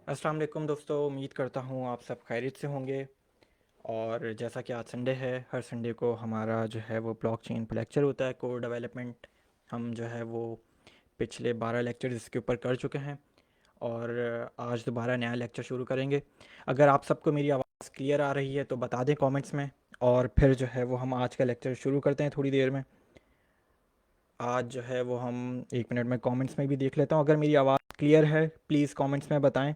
अस्सलाम वालेकुम दोस्तों, उम्मीद करता हूँ आप सब खैरियत से होंगे। और जैसा कि आज संडे है, हर संडे को हमारा जो है वो ब्लॉकचेन पर लेक्चर होता है, कोर डेवलपमेंट। हम जो है वो पिछले 12 लेक्चर इसके ऊपर कर चुके हैं और आज दोबारा नया लेक्चर शुरू करेंगे। अगर आप सबको मेरी आवाज़ क्लियर आ रही है तो बता दें कमेंट्स में, और फिर जो है वो हम आज का लेक्चर शुरू करते हैं थोड़ी देर में। आज जो है वो हम 1 मिनट में कमेंट्स में भी देख लेता हूँ, अगर मेरी आवाज़ क्लियर है प्लीज़ कमेंट्स में बताएं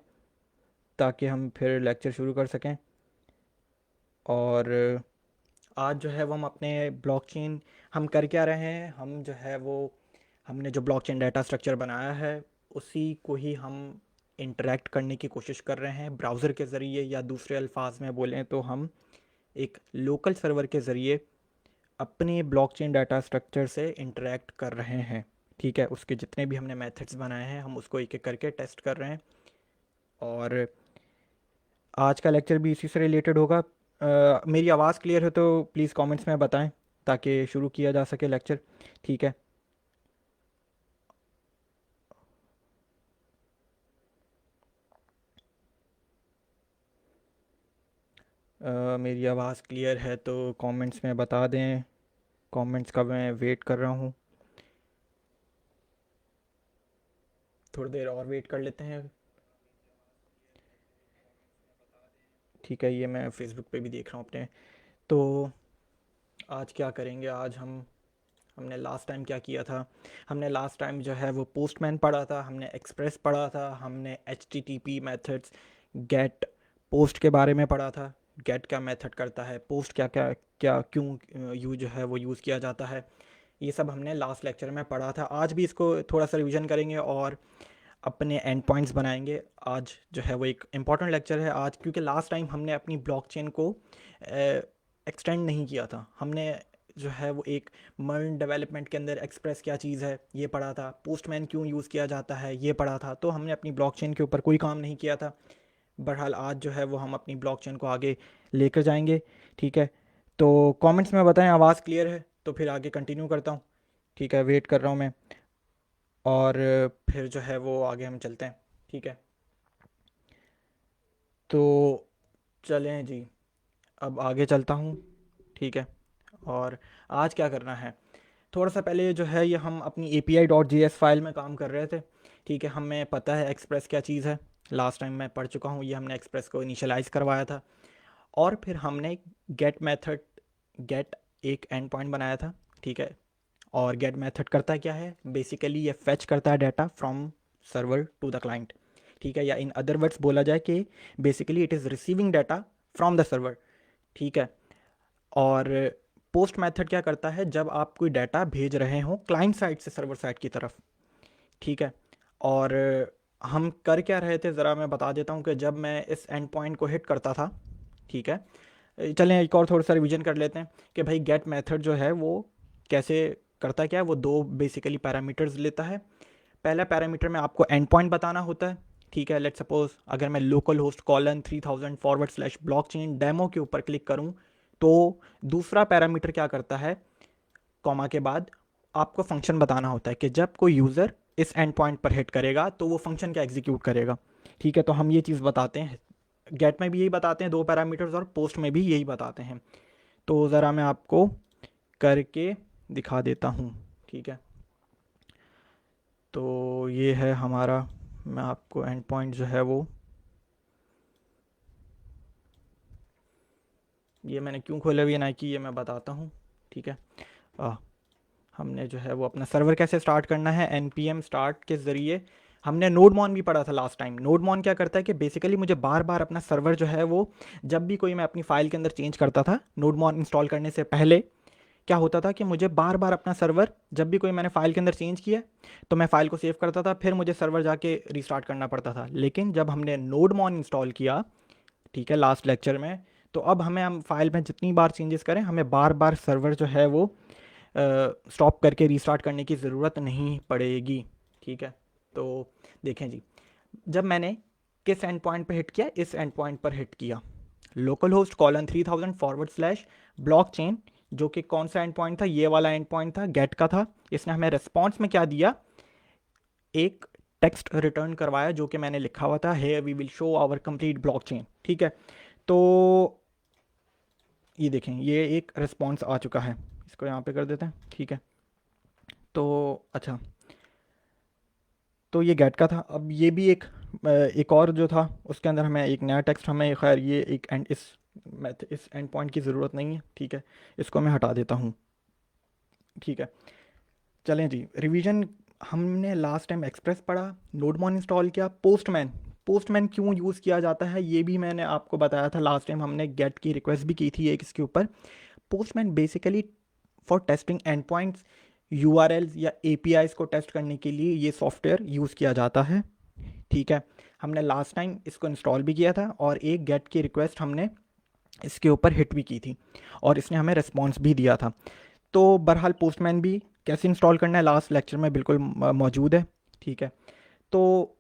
ताकि हम फिर लेक्चर शुरू कर सकें। और आज जो है वो हम अपने ब्लॉकचेन हम कर क्या रहे हैं, हम जो है वो हमने जो ब्लॉकचेन डाटा स्ट्रक्चर बनाया है उसी को ही हम इंटरेक्ट करने की कोशिश कर रहे हैं ब्राउज़र के ज़रिए, या दूसरे अल्फाज में बोलें तो हम एक लोकल सर्वर के ज़रिए अपने ब्लॉकचेन डाटा स्ट्रक्चर से इंटरेक्ट कर रहे हैं। ठीक है, उसके जितने भी हमने मेथड्स बनाए हैं हम उसको एक एक करके टेस्ट कर रहे हैं। और आज का लेक्चर भी इसी से रिलेटेड होगा। मेरी आवाज़ क्लियर है तो प्लीज़ कमेंट्स में बताएं ताकि शुरू किया जा सके लेक्चर। ठीक है। मेरी आवाज़ क्लियर है तो कमेंट्स में बता दें। कमेंट्स का मैं वेट कर रहा हूँ, थोड़ी देर और वेट कर लेते हैं। ठीक है, ये मैं फ़ेसबुक पे भी देख रहा हूँ अपने। तो आज क्या करेंगे, आज हमने लास्ट टाइम क्या किया था। हमने लास्ट टाइम जो है वो पोस्टमैन पढ़ा था, हमने एक्सप्रेस पढ़ा था, हमने H T T P methods, get, post के बारे में पढ़ा था। गेट क्या मेथड करता है, पोस्ट क्या क्या क्या क्यों यू जो है वो यूज़ किया जाता है, ये सब हमने लास्ट लेक्चर में पढ़ा था। आज भी इसको थोड़ा सा रिवीजन करेंगे और अपने एंड पॉइंट्स बनाएंगे। आज जो है वो एक इम्पॉर्टेंट लेक्चर है आज, क्योंकि लास्ट टाइम हमने अपनी ब्लॉकचेन को एक्सटेंड नहीं किया था। हमने जो है वो एक मर्न डेवलपमेंट के अंदर एक्सप्रेस क्या चीज़ है ये पढ़ा था, पोस्टमैन क्यों यूज़ किया जाता है ये पढ़ा था। तो हमने अपनी ब्लॉकचेन के ऊपर कोई काम नहीं किया था। बहरहाल आज जो है वो हम अपनी ब्लॉकचेन को आगे लेकर जाएंगे। ठीक है, तो कमेंट्स में बताएं आवाज़ क्लियर है तो फिर आगे कंटिन्यू करता हूँ। ठीक है, वेट कर रहा हूँ मैं, और फिर जो है वो आगे हम चलते हैं। ठीक है, तो चलें जी, अब आगे चलता हूँ। ठीक है, और आज क्या करना है, थोड़ा सा पहले जो है ये हम अपनी api.js फाइल में काम कर रहे थे। ठीक है, हमें पता है एक्सप्रेस क्या चीज़ है, लास्ट टाइम मैं पढ़ चुका हूँ। ये हमने एक्सप्रेस को इनिशियलाइज़ करवाया था और फिर हमने गेट मेथड, गेट एक एंड पॉइंट बनाया था। ठीक है, और गेट मेथड करता है क्या है, बेसिकली ये फेच करता है data from server to the client. ठीक है, या इन अदर वर्ड्स बोला जाए कि basically it is receiving data from the server. ठीक है, और पोस्ट मेथड क्या करता है, जब आप कोई डाटा भेज रहे हो क्लाइंट साइड से सर्वर साइड की तरफ। ठीक है, और हम कर क्या रहे थे ज़रा मैं बता देता हूँ कि जब मैं इस एंड पॉइंट को हिट करता था। ठीक है, चलें एक और थोड़ा सा रिवीजन कर लेते हैं कि भाई गेट मेथड जो है वो कैसे करता है। क्या है वो, दो बेसिकली पैरामीटर्स लेता है। पहला पैरामीटर में आपको एंड पॉइंट बताना होता है। ठीक है, लेट सपोज अगर मैं local host colon 3000 forward slash blockchain demo के ऊपर क्लिक करूं तो दूसरा पैरामीटर क्या करता है, कॉमा के बाद आपको फंक्शन बताना होता है कि जब कोई यूज़र इस एंड पॉइंट पर हिट करेगा तो वो फंक्शन क्या एग्जीक्यूट करेगा। ठीक है, तो हम ये चीज़ बताते हैं, गेट में भी यही बताते हैं दो पैरामीटर्स, और पोस्ट में भी यही बताते हैं। तो ज़रा मैं आपको करके दिखा देता हूँ। ठीक है, तो ये है हमारा, मैं आपको एंड पॉइंट जो है वो, ये मैंने क्यों खोला हुई है ना कि ये मैं बताता हूँ। ठीक है, आ, हमने जो है वो अपना सर्वर कैसे स्टार्ट करना है, npm स्टार्ट के ज़रिए। हमने नोडमॉन भी पढ़ा था लास्ट टाइम। नोडमॉन क्या करता है कि बेसिकली मुझे बार बार अपना सर्वर जो है वो, जब भी कोई मैं अपनी फ़ाइल के अंदर चेंज करता था नोडमॉन इंस्टॉल करने से पहले, क्या होता था कि मुझे बार बार अपना सर्वर, जब भी कोई मैंने फ़ाइल के अंदर चेंज किया तो मैं फ़ाइल को सेव करता था, फिर मुझे सर्वर जाके रीस्टार्ट करना पड़ता था। लेकिन जब हमने नोडमॉन इंस्टॉल किया, ठीक है, लास्ट लेक्चर में, तो अब हमें, हम फाइल में जितनी बार चेंजेस करें हमें बार बार सर्वर जो है वो स्टॉप करके रीस्टार्ट करने की ज़रूरत नहीं पड़ेगी। ठीक है, तो देखें जी, जब मैंने किस एंड पॉइंट पर हिट किया, इस एंड पॉइंट पर हिट किया, local host colon 3000 forward slash block chain, जो कि कौन सा एंड पॉइंट था, ये वाला एंड पॉइंट था, गेट का था। इसने हमें रिस्पॉन्स में क्या दिया, एक टेक्स्ट रिटर्न करवाया जो कि मैंने लिखा हुआ था, hey we will show our complete blockchain. ठीक है, तो ये देखें, ये एक रिस्पॉन्स आ चुका है, इसको यहाँ पे कर देते हैं। ठीक है, तो अच्छा, तो ये गेट का था। अब ये भी एक और जो था उसके अंदर हमें एक नया टेक्स्ट, हमें खैर ये एक एंड इस एंड पॉइंट की ज़रूरत नहीं है। ठीक है, इसको मैं हटा देता हूँ। ठीक है, चलें जी, रिवीजन। हमने लास्ट टाइम एक्सप्रेस पढ़ा, नोडमॉन इंस्टॉल किया, पोस्टमैन। पोस्टमैन क्यों यूज़ किया जाता है ये भी मैंने आपको बताया था लास्ट टाइम, हमने गेट की रिक्वेस्ट भी की थी एक इसके ऊपर। Postman basically for testing and points, URLs या एपीआईज को टेस्ट करने के लिए ये सॉफ्टवेयर यूज़ किया जाता है। ठीक है, हमने लास्ट टाइम इसको इंस्टॉल भी किया था और एक गेट की रिक्वेस्ट हमने इसके ऊपर हिट भी की थी और इसने हमें रिस्पॉन्स भी दिया था। तो बहरहाल पोस्टमैन भी कैसे इंस्टॉल करना है लास्ट लेक्चर में बिल्कुल मौजूद है। ठीक है, तो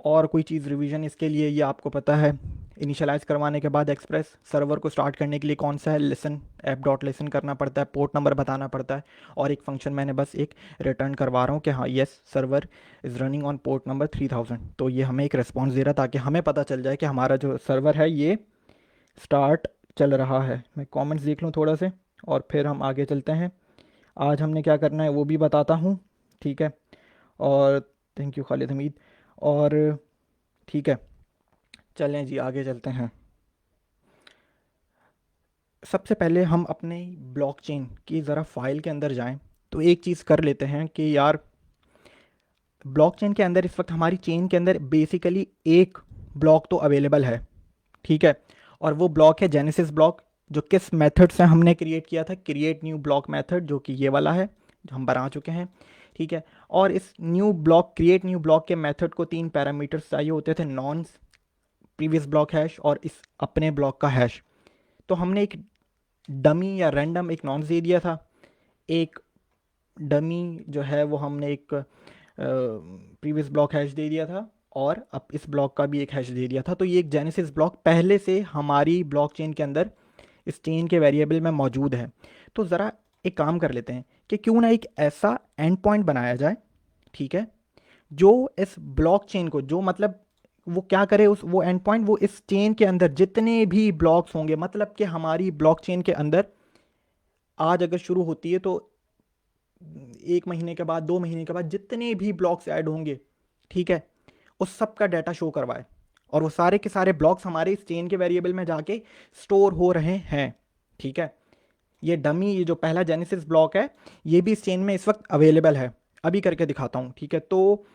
और कोई चीज़ रिवीजन इसके लिए ये आपको पता है, इनिशियलाइज़ करवाने के बाद एक्सप्रेस सर्वर को स्टार्ट करने के लिए कौन सा है, लिसन, ऐप डॉट लिसन करना पड़ता है, पोर्ट नंबर बताना पड़ता है, और एक फंक्शन मैंने बस एक रिटर्न करवा रहा हूँ कि हाँ yes server is running on port number 3000। तो ये हमें एक रिस्पॉन्स दे रहा ताकि हमें पता चल जाए कि हमारा जो सर्वर है ये स्टार्ट चल रहा है। मैं कमेंट्स देख लूँ थोड़ा से और फिर हम आगे चलते हैं। आज हमने क्या करना है वो भी बताता हूँ। ठीक है, और थैंक यू खालिद हमीद। और ठीक है, चलें जी आगे चलते हैं। सबसे पहले हम अपने ब्लॉकचेन की ज़रा फाइल के अंदर जाएं, तो एक चीज़ कर लेते हैं कि यार ब्लॉकचेन के अंदर इस वक्त हमारी चेन के अंदर बेसिकली एक ब्लॉक तो अवेलेबल है। ठीक है, और वो ब्लॉक है जेनेसिस ब्लॉक, जो किस मेथड से हमने क्रिएट किया था, क्रिएट न्यू ब्लॉक मेथड, जो कि ये वाला है जो हम बना चुके हैं। ठीक है, और इस new block, create new block के मेथड को 3 पैरामीटर्स चाहिए होते थे, नॉन्स, प्रीवियस ब्लॉक हैश और इस अपने ब्लॉक का हैश। तो हमने एक डमी या रैंडम एक नॉन्स दे दिया था, एक डमी जो है वो हमने एक प्रीवियस ब्लॉक हैश दे दिया था, और अब इस ब्लॉक का भी एक हैश दे दिया था। तो ये एक जेनेसिस ब्लॉक पहले से हमारी ब्लॉकचेन के अंदर इस चेन के वेरिएबल में मौजूद है। तो ज़रा एक काम कर लेते हैं कि क्यों ना एक ऐसा एंड पॉइंट बनाया जाए, ठीक है, जो इस ब्लॉकचेन को, जो मतलब वो क्या करे, उस वो एंड पॉइंट वो इस चेन के अंदर जितने भी ब्लॉक्स होंगे, मतलब कि हमारी ब्लॉकचेन के अंदर आज अगर शुरू होती है तो 1 महीने के बाद, 2 महीने के बाद जितने भी ब्लॉक्स ऐड होंगे, ठीक है, उस सब का डाटा शो करवाए, और वो सारे के सारे ब्लॉक्स हमारे इस चेन के वेरिएबल में जाके स्टोर हो रहे हैं। ठीक है, ये डमी, ये जो पहला जेनेसिस ब्लॉक है, ये भी इस चेन में इस वक्त अवेलेबल है। अभी करके दिखाता हूँ। ठीक है, तो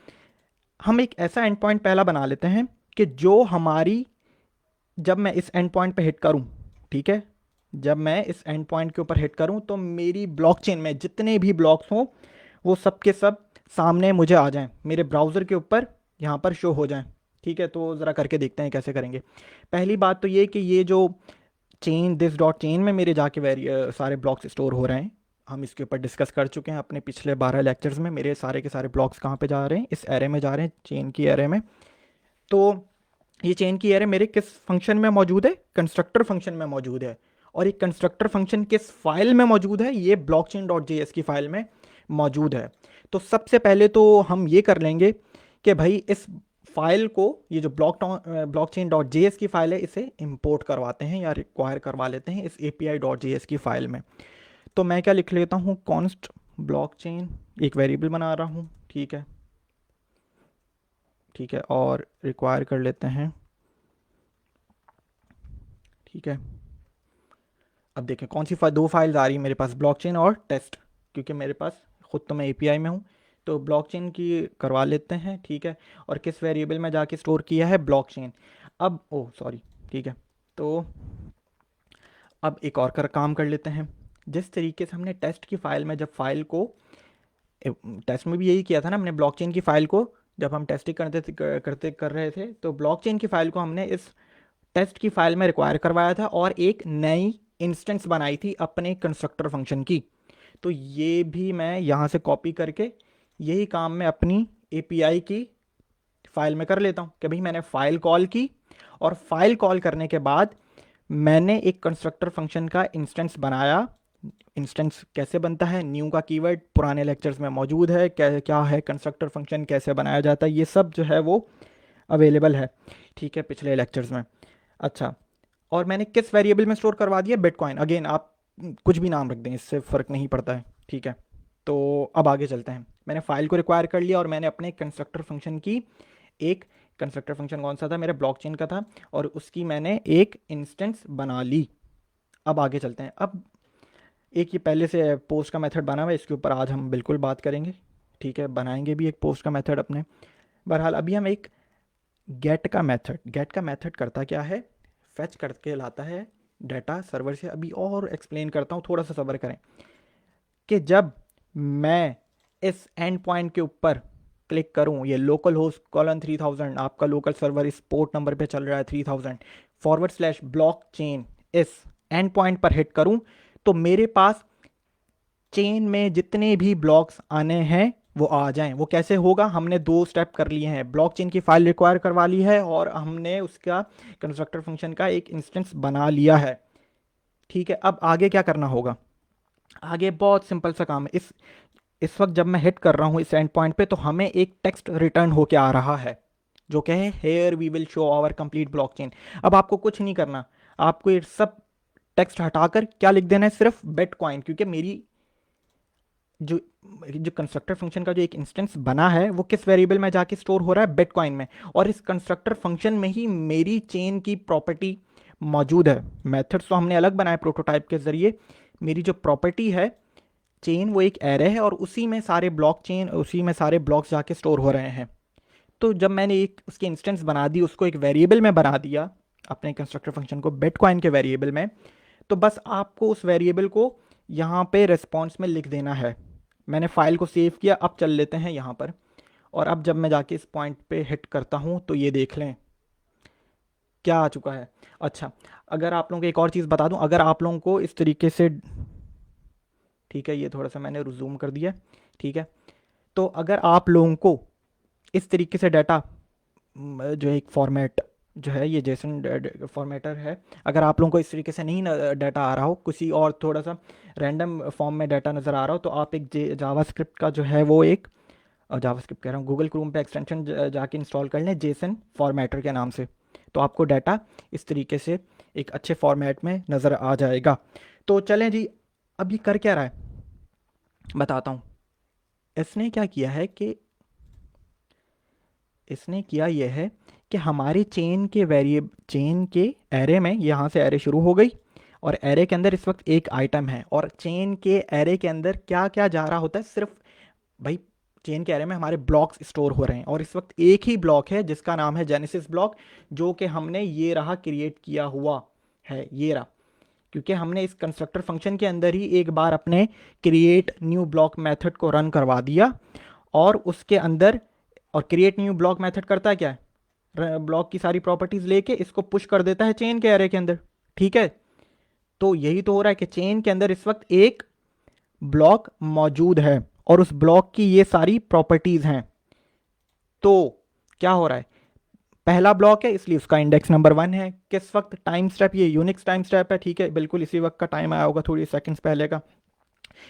हम एक ऐसा एंड पॉइंट पहला बना लेते हैं कि जो हमारी, जब मैं इस एंड पॉइंट पे हिट करूं, ठीक है, जब मैं इस एंड पॉइंट के ऊपर हिट करूं तो मेरी ब्लॉकचेन में जितने भी ब्लॉक्स हों वो सब के सब सामने मुझे आ जाएं, मेरे ब्राउज़र के ऊपर यहाँ पर शो हो जाएं। ठीक है, तो ज़रा करके देखते हैं कैसे करेंगे। पहली बात तो ये कि ये जो चेन, दिस डॉट चेन में मेरे जाके सारे ब्लॉक्स स्टोर हो रहे हैं, हम इसके ऊपर डिस्कस कर चुके हैं अपने पिछले 12 लेक्चर्स में। मेरे सारे के सारे ब्लॉक्स कहाँ पे जा रहे हैं, इस एरे में जा रहे हैं, चेन की एरे में। तो ये चेन की एरे मेरे किस फंक्शन में मौजूद है, कंस्ट्रक्टर फंक्शन में मौजूद है। और ये कंस्ट्रक्टर फंक्शन किस फाइल में मौजूद है, ये ब्लॉकचेन डॉट जेएस की फाइल में मौजूद है। तो सबसे पहले तो हम ये कर लेंगे कि भाई इस फाइल को, ये जो ब्लॉकचेन डॉट जेएस की फाइल है, इसे इंपोर्ट करवाते हैं या रिक्वायर करवा लेते हैं इस एपीआई डॉट जेएस की फाइल में। तो मैं क्या लिख लेता हूँ, कॉन्स्ट ब्लॉकचेन, एक वेरिएबल बना रहा हूँ। ठीक है, ठीक है, और रिक्वायर कर लेते हैं। ठीक है, अब देखें कौन सी दो फाइल्स आ रही है मेरे पास, ब्लॉकचेन और टेस्ट, क्योंकि मेरे पास खुद तो मैं एपीआई में हूँ। तो ब्लॉकचेन की करवा लेते हैं। ठीक है, और किस वेरिएबल में जाके स्टोर किया है, ब्लॉकचेन। अब ओ सॉरी, ठीक है, तो अब एक और काम कर लेते हैं। जिस तरीके से हमने टेस्ट की फाइल में, जब फाइल को, टेस्ट में भी यही किया था ना हमने, ब्लॉकचेन की फाइल को जब हम टेस्टिंग कर रहे थे, तो ब्लॉकचेन की फाइल को हमने इस टेस्ट की फाइल में रिक्वायर करवाया था और एक नई इंस्टेंस बनाई थी अपने कंस्ट्रक्टर फंक्शन की। तो ये भी मैं यहाँ से कॉपी करके यही काम मैं अपनी एपीआई की फाइल में कर लेता हूँ कि भाई मैंने फाइल कॉल की, और फाइल कॉल करने के बाद मैंने एक कंस्ट्रक्टर फंक्शन का इंस्टेंस बनाया इंस्टेंस कैसे बनता है, न्यू का कीवर्ड पुराने लेक्चर्स में मौजूद है, क्या क्या है कंस्ट्रक्टर फंक्शन, कैसे बनाया जाता है, ये सब जो है वो अवेलेबल है, ठीक है, पिछले लेक्चर्स में। अच्छा, और मैंने किस वेरिएबल में स्टोर करवा दिया, बिटकॉइन। अगेन आप कुछ भी नाम रख दें, इससे फ़र्क नहीं पड़ता है, ठीक है। तो अब आगे चलते हैं। मैंने फ़ाइल को रिक्वायर कर लिया और मैंने अपने कंस्ट्रक्टर फंक्शन की एक, कंस्ट्रक्टर फंक्शन कौन सा था, मेरा ब्लॉकचेन का था, और उसकी मैंने एक इंस्टेंस बना ली। अब आगे चलते हैं। अब एक ये पहले से पोस्ट का मेथड बना हुआ है, इसके ऊपर आज हम बिल्कुल बात करेंगे, ठीक है, बनाएंगे भी एक पोस्ट का मेथड अपने। बहरहाल अभी हम एक गेट का मेथड करता क्या है, फेच करके लाता है डाटा सर्वर से। अभी और एक्सप्लेन करता हूँ, थोड़ा सा सब्र करें। कि जब मैं इस एंड पॉइंट के ऊपर क्लिक करूं, ये लोकल होस्ट कॉलन 3000, आपका लोकल सर्वर इस पोर्ट नंबर पे चल रहा है 3000 फॉरवर्ड स्लैश ब्लॉक चेन, इस एंड पॉइंट पर हिट करूं, तो मेरे पास चेन में जितने भी ब्लॉक्स आने हैं वो आ जाएं। वो कैसे होगा, हमने दो स्टेप कर लिए हैं, ब्लॉकचेन की फाइल रिक्वायर करवा ली है और हमने उसका कंस्ट्रक्टर फंक्शन का एक इंस्टेंस बना लिया है, ठीक है। अब आगे क्या करना होगा, आगे बहुत सिंपल सा काम है। इस वक्त जब मैं हिट कर रहा हूं इस एंड पॉइंट पे, तो हमें एक टेक्स्ट रिटर्न होके आ रहा है जो कहे here we will show our complete blockchain. अब आपको कुछ नहीं करना, आपको ये सब टेक्स्ट हटाकर क्या लिख देना है, सिर्फ बिटकॉइन, क्योंकि मेरी जो जो कंस्ट्रक्टर फंक्शन का जो एक इंस्टेंस बना है वो किस वेरिएबल में जाके स्टोर हो रहा है, बिटकॉइन में। और इस कंस्ट्रक्टर फंक्शन में ही मेरी चेन की प्रॉपर्टी मौजूद है। मेथड्स तो हमने अलग बनाए प्रोटोटाइप के जरिए, मेरी जो प्रॉपर्टी है चेन वो एक एरे है और उसी में सारे ब्लॉक चेन, उसी में सारे ब्लॉक्स जाके स्टोर हो रहे हैं। तो जब मैंने एक उसकी इंस्टेंस बना दी, उसको एक वेरिएबल में बना दिया अपने कंस्ट्रक्टर फंक्शन को बिटकॉइन के वेरिएबल में, तो बस आपको उस वेरिएबल को यहाँ पे रिस्पॉन्स में लिख देना है। मैंने फाइल को सेव किया, अब चल लेते हैं यहाँ पर। और अब जब मैं जाके इस पॉइंट पे हिट करता हूँ तो ये देख लें क्या आ चुका है। अच्छा, अगर आप लोगों को एक और चीज़ बता दूं, अगर आप लोगों को इस तरीके से, ठीक है, ये थोड़ा सा मैंने जूम कर दिया, ठीक है। तो अगर आप लोगों को इस तरीके से डाटा जो एक फॉर्मेट जो है ये जेसन फॉर्मेटर है, अगर आप लोगों को इस तरीके से नहीं डाटा आ रहा हो, किसी और थोड़ा सा रैंडम फॉर्म में डाटा नज़र आ रहा हो, तो आप एक जावास्क्रिप्ट का जो है वो एक, जावास्क्रिप्ट कह रहा हूँ, गूगल क्रोम पे एक्सटेंशन जाके इंस्टॉल कर लें जेसन फॉर्मेटर के नाम से, तो आपको डाटा इस तरीके से एक अच्छे फॉर्मेट में नज़र आ जाएगा। तो चलें जी, अब ये कर क्या रहा है बताता हूँ। इसने क्या किया है कि इसने किया यह है कि हमारे चेन के एरे में, यहाँ से एरे शुरू हो गई और एरे के अंदर इस वक्त एक आइटम है, और चेन के एरे के अंदर क्या क्या जा रहा होता है, सिर्फ भाई चेन के एरे में हमारे ब्लॉक्स स्टोर हो रहे हैं, और इस वक्त एक ही ब्लॉक है जिसका नाम है जेनेसिस ब्लॉक, जो कि हमने ये रहा क्रिएट किया हुआ है, ये रहा, क्योंकि हमने इस कंस्ट्रक्टर फंक्शन के अंदर ही एक बार अपने क्रिएट न्यू ब्लॉक मेथड को रन करवा दिया, और उसके अंदर, और क्रिएट न्यू ब्लॉक मेथड करता है क्या है, ब्लॉक की सारी प्रॉपर्टीज लेके इसको पुश कर देता है चेन के एरे के अंदर, ठीक है। तो यही तो हो रहा है कि चेन के अंदर इस वक्त एक ब्लॉक मौजूद है और उस ब्लॉक की ये सारी प्रॉपर्टीज हैं। तो क्या हो रहा है, पहला ब्लॉक है इसलिए उसका इंडेक्स नंबर 1 है। किस वक्त, टाइम स्टेप, ये यूनिक्स टाइम स्टेप है, ठीक है, बिल्कुल इसी वक्त का टाइम आया होगा, थोड़ी सेकंड्स पहले का।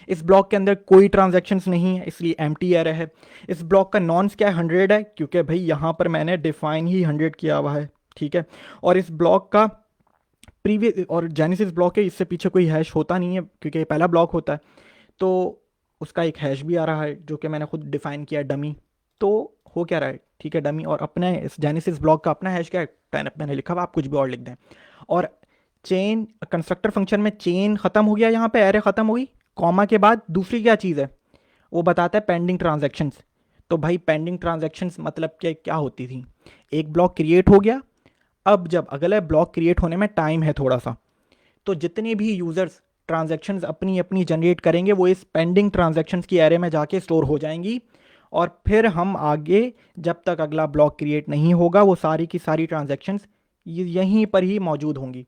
इस ब्लॉक के अंदर कोई ट्रांजैक्शंस नहीं है इसलिए एम्प्टी एरे है। इस ब्लॉक का नॉन्स क्या है, 100 है, क्योंकि भाई यहाँ पर मैंने डिफाइन ही 100 किया हुआ है, ठीक है। और इस ब्लॉक का प्रीवियस, और जेनेसिस ब्लॉक है, इससे पीछे कोई हैश होता नहीं है क्योंकि ये पहला ब्लॉक होता है, तो उसका एक हैश भी आ रहा है जो कि मैंने खुद डिफाइन किया डमी। तो हो क्या रहा है, ठीक है, डमी, और अपने इस जेनेसिस ब्लॉक का अपना हैश क्या है, मैंने लिखा हुआ, आप कुछ भी और लिख दें। और चेन कंस्ट्रक्टर फंक्शन में चेन खत्म हो गया, यहाँ पे एरे खत्म हो गई, कॉमा के बाद दूसरी क्या चीज़ है, वो बताता है पेंडिंग ट्रांजैक्शंस। तो भाई पेंडिंग ट्रांजैक्शंस मतलब क्या क्या होती थी, एक ब्लॉक क्रिएट हो गया, अब जब अगला ब्लॉक क्रिएट होने में टाइम है थोड़ा सा, तो जितने भी यूजर्स ट्रांजैक्शंस अपनी अपनी जनरेट करेंगे वो इस पेंडिंग ट्रांजैक्शंस की एरे में जाके स्टोर हो जाएंगी, और फिर हम आगे जब तक अगला ब्लॉक क्रिएट नहीं होगा वो सारी की सारी ट्रांजैक्शंस यहीं पर ही मौजूद होंगी,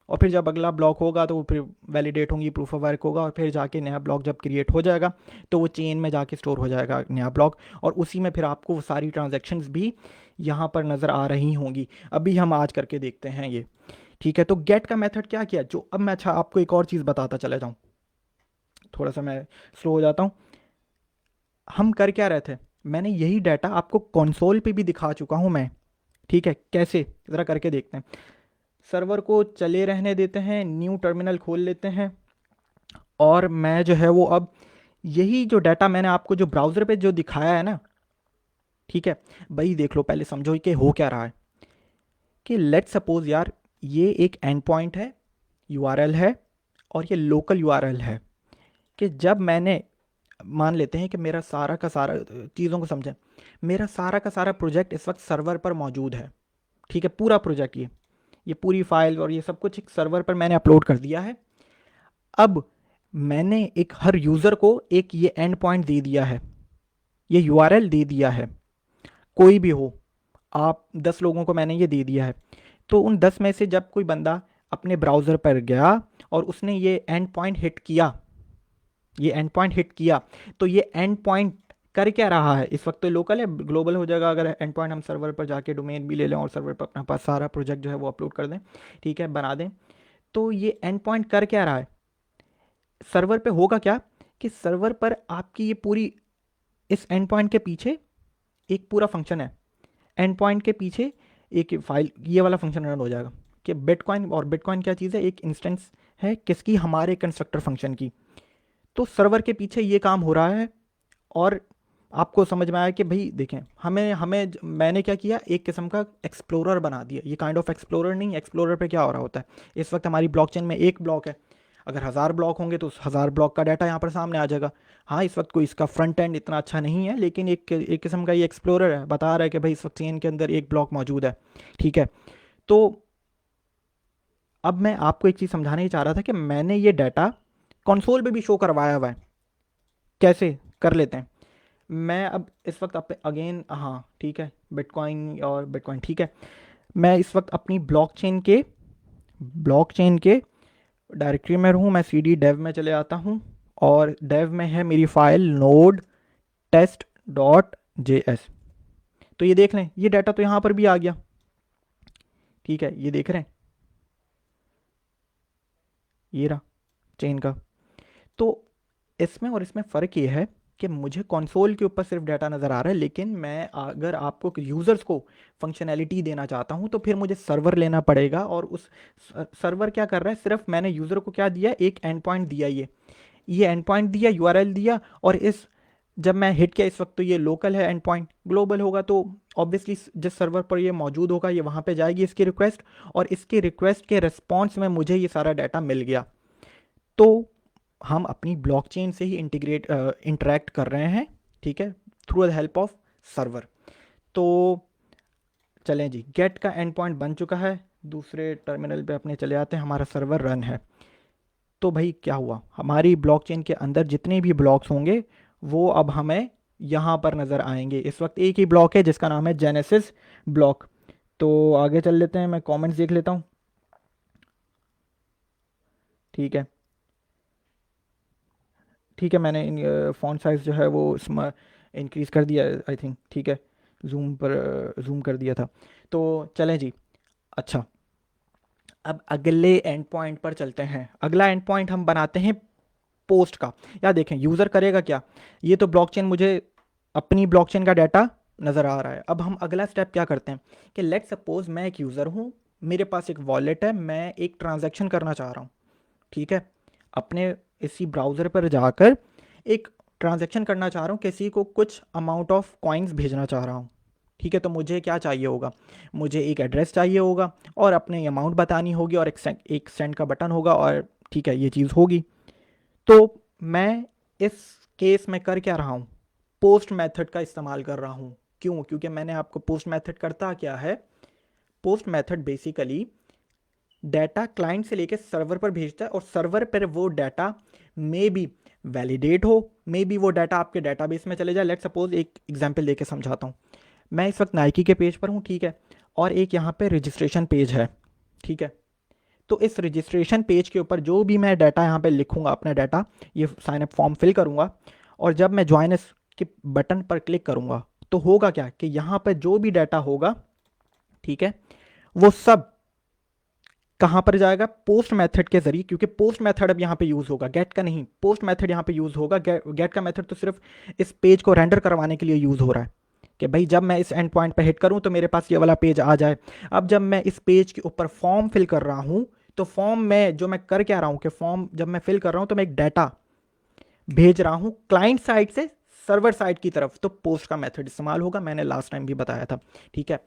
और फिर जब अगला ब्लॉक होगा तो वो फिर वैलिडेट होंगी, प्रूफ ऑफ वर्क होगा, और फिर जाके नया ब्लॉक जब क्रिएट हो जाएगा तो वो चेन में जाके स्टोर हो जाएगा नया ब्लॉक, और उसी में फिर आपको वो सारी ट्रांजैक्शंस भी यहाँ पर नज़र आ रही होंगी। अभी हम आज करके देखते हैं ये, ठीक है। तो गेट का मेथड क्या किया, जो अब मैं, अच्छा आपको एक और चीज़ बताता चला जाऊँ, थोड़ा सा मैं स्लो हो जाता हूँ। हम कर क्या रहे थे, मैंने यही डाटा आपको कंसोल पे भी दिखा चुका हूँ मैं, ठीक है। कैसे, ज़रा करके देखते हैं। सर्वर को चले रहने देते हैं, न्यू टर्मिनल खोल लेते हैं, और मैं जो है वो अब यही जो डाटा मैंने आपको जो ब्राउज़र पे जो दिखाया है ना, ठीक है, भाई देख लो, पहले समझो कि हो क्या रहा है। कि लेट सपोज यार, ये एक एंड पॉइंट है, यूआरएल है, और ये लोकल यूआरएल है। कि जब मैंने, मान लेते हैं कि मेरा सारा का सारा, चीज़ों को समझें, मेरा सारा का सारा प्रोजेक्ट इस वक्त सर्वर पर मौजूद है, ठीक है, पूरा प्रोजेक्ट, ये पूरी फाइल और ये सब कुछ एक सर्वर पर मैंने अपलोड कर दिया है। अब मैंने एक हर यूज़र को एक ये एंड पॉइंट दे दिया है, ये यूआरएल दे दिया है, कोई भी हो, आप 10 लोगों को मैंने ये दे दिया है। तो उन 10 में से जब कोई बंदा अपने ब्राउज़र पर गया और उसने ये एंड पॉइंट हिट किया, ये एंड पॉइंट हिट किया, तो ये एंड पॉइंट कर क्या रहा है, इस वक्त तो लोकल है, ग्लोबल हो जाएगा अगर एंड पॉइंट हम सर्वर पर जाके डोमेन भी ले लें और सर्वर पर अपना पास सारा प्रोजेक्ट जो है वो अपलोड कर दें, ठीक है, बना दें। तो ये एंड पॉइंट कर क्या रहा है, सर्वर पे होगा क्या, कि सर्वर पर आपकी ये पूरी, इस एंड पॉइंट के पीछे एक पूरा फंक्शन है, एंड पॉइंट के पीछे एक फाइल, ये वाला फंक्शन रन हो जाएगा। कि बिटकॉइन, और बिटकॉइन क्या चीज़ है, एक इंस्टेंस है किसकी, हमारे कंस्ट्रक्टर फंक्शन की। तो सर्वर के पीछे ये काम हो रहा है, और आपको समझ में आया कि भाई देखें, हमें हमें मैंने क्या किया, एक किस्म का एक्सप्लोरर बना दिया। ये काइंड ऑफ एक्सप्लोरर नहीं, एक्सप्लोरर पे क्या हो रहा होता है, इस वक्त हमारी ब्लॉकचेन में एक ब्लॉक है, अगर 1000 ब्लॉक होंगे तो उस 1000 ब्लॉक का डाटा यहाँ पर सामने आ जाएगा। हाँ, इस वक्त कोई इसका फ्रंट एंड इतना अच्छा नहीं है, लेकिन एक किस्म का ये एक्सप्लोरर है, बता रहा है कि भाई इस वक्त चेन के अंदर एक ब्लॉक मौजूद है, ठीक है। तो अब मैं आपको एक चीज़ समझाने ही चाह रहा था कि मैंने ये डाटा कंसोल पे भी शो करवाया हुआ है। कैसे कर लेते हैं, मैं अब इस वक्त अगेन, हाँ ठीक है, बिटकॉइन और बिटकॉइन, ठीक है, मैं इस वक्त अपनी ब्लॉकचेन के डायरेक्टरी में हूँ, मैं सी डी डेव में चले आता हूँ, और डेव में है मेरी file node test dot J S. तो ये देख लें, ये डाटा तो यहाँ पर भी आ गया, ठीक है, ये देख रहे हैं, ये रहा चेन का। तो इसमें और इसमें फ़र्क ये है कि मुझे कंसोल के ऊपर सिर्फ डाटा नज़र आ रहा है, लेकिन मैं अगर आपको यूज़र्स को फंक्शनैलिटी देना चाहता हूँ तो फिर मुझे सर्वर लेना पड़ेगा, और उस सर्वर क्या कर रहा है, सिर्फ मैंने यूज़र को क्या दिया, एक एंड पॉइंट दिया, ये एंड पॉइंट दिया, यूआरएल दिया, और इस, जब मैं हिट किया, इस वक्त तो ये लोकल है एंड पॉइंट, ग्लोबल होगा तो ऑब्वियसली जिस सर्वर पर ये मौजूद होगा ये वहाँ पे जाएगी इसकी रिक्वेस्ट, और इसकी रिक्वेस्ट के रिस्पॉन्स में मुझे ये सारा डाटा मिल गया। तो हम अपनी ब्लॉकचेन से ही इंटरेक्ट कर रहे हैं, ठीक है, through the help of server. तो चलें जी, गेट का एंड पॉइंट बन चुका है, दूसरे टर्मिनल पे अपने चले आते हैं, हमारा सर्वर रन है। तो भाई क्या हुआ, हमारी ब्लॉकचेन के अंदर जितने भी ब्लॉक्स होंगे वो अब हमें यहाँ पर नज़र आएंगे। इस वक्त एक ही ब्लॉक है जिसका नाम है जेनेसिस ब्लॉक। तो आगे चल लेते हैं, मैं कमेंट्स देख लेता हूँ, ठीक है, ठीक है, मैंने फ़ॉन्ट साइज़ जो है वो इंक्रीज़ कर दिया आई थिंक, ठीक है, जूम कर दिया था। तो चलें जी, अच्छा, अब अगले एंड पॉइंट पर चलते हैं। अगला एंड पॉइंट हम बनाते हैं पोस्ट का। या देखें यूज़र करेगा क्या, ये तो ब्लॉकचेन, मुझे अपनी ब्लॉकचेन का डाटा नज़र आ रहा है। अब हम अगला स्टेप क्या करते हैं कि लेट सपोज मैं एक यूज़र हूँ, मेरे पास एक वॉलेट है, मैं एक ट्रांजैक्शन करना चाह रहा हूँ, ठीक है, अपने इसी ब्राउज़र पर जाकर एक ट्रांजैक्शन करना चाह रहा हूँ, किसी को कुछ अमाउंट ऑफ कॉइन्स भेजना चाह रहा हूँ, ठीक है। तो मुझे क्या चाहिए होगा, मुझे एक एड्रेस चाहिए होगा, और अपने अमाउंट बतानी होगी, और एक सेंड का बटन होगा, और ठीक है, ये चीज़ होगी। तो मैं इस केस में कर क्या रहा हूँ, पोस्ट मेथड का इस्तेमाल कर रहा हूँ। क्यों, क्योंकि मैंने आपको पोस्ट मेथड करता क्या है, post method basically data client से लेकर सर्वर पर भेजता है, और सर्वर पर वो डाटा मे बी वैलिडेट हो, मे बी वो डाटा आपके डाटाबेस में चले जाए। लेट सपोज एक एग्जांपल देके समझाता हूँ। मैं इस वक्त नाइकी के पेज पर हूँ, ठीक है, और एक यहाँ पे रजिस्ट्रेशन पेज है, ठीक है। तो इस रजिस्ट्रेशन पेज के ऊपर जो भी मैं डाटा यहाँ पे लिखूँगा, अपना डाटा, ये साइन अप फॉर्म फिल करूँगा, और जब मैं ज्वाइन अस के बटन पर क्लिक करूँगा तो होगा क्या कि यहाँ पर जो भी डाटा होगा, ठीक है, वो सब कहाँ पर जाएगा? पोस्ट मेथड के जरिए, क्योंकि पोस्ट मेथड अब यहाँ पे यूज होगा, गेट का नहीं, पोस्ट मेथड यहाँ पे यूज होगा। गेट का मेथड तो सिर्फ इस पेज को रेंडर करवाने के लिए यूज हो रहा है कि भाई जब मैं इस एंड पॉइंट पर हिट करूँ तो मेरे पास ये वाला पेज आ जाए। अब जब मैं इस पेज के ऊपर फॉर्म फिल कर रहा हूँ, तो फॉर्म में जो मैं कर क्या रहा हूँ कि फॉर्म जब मैं फिल कर रहा हूँ तो मैं एक डाटा भेज रहा हूँ क्लाइंट साइड से सर्वर साइड की तरफ, तो पोस्ट का मेथड इस्तेमाल होगा, मैंने लास्ट टाइम भी बताया था। ठीक है,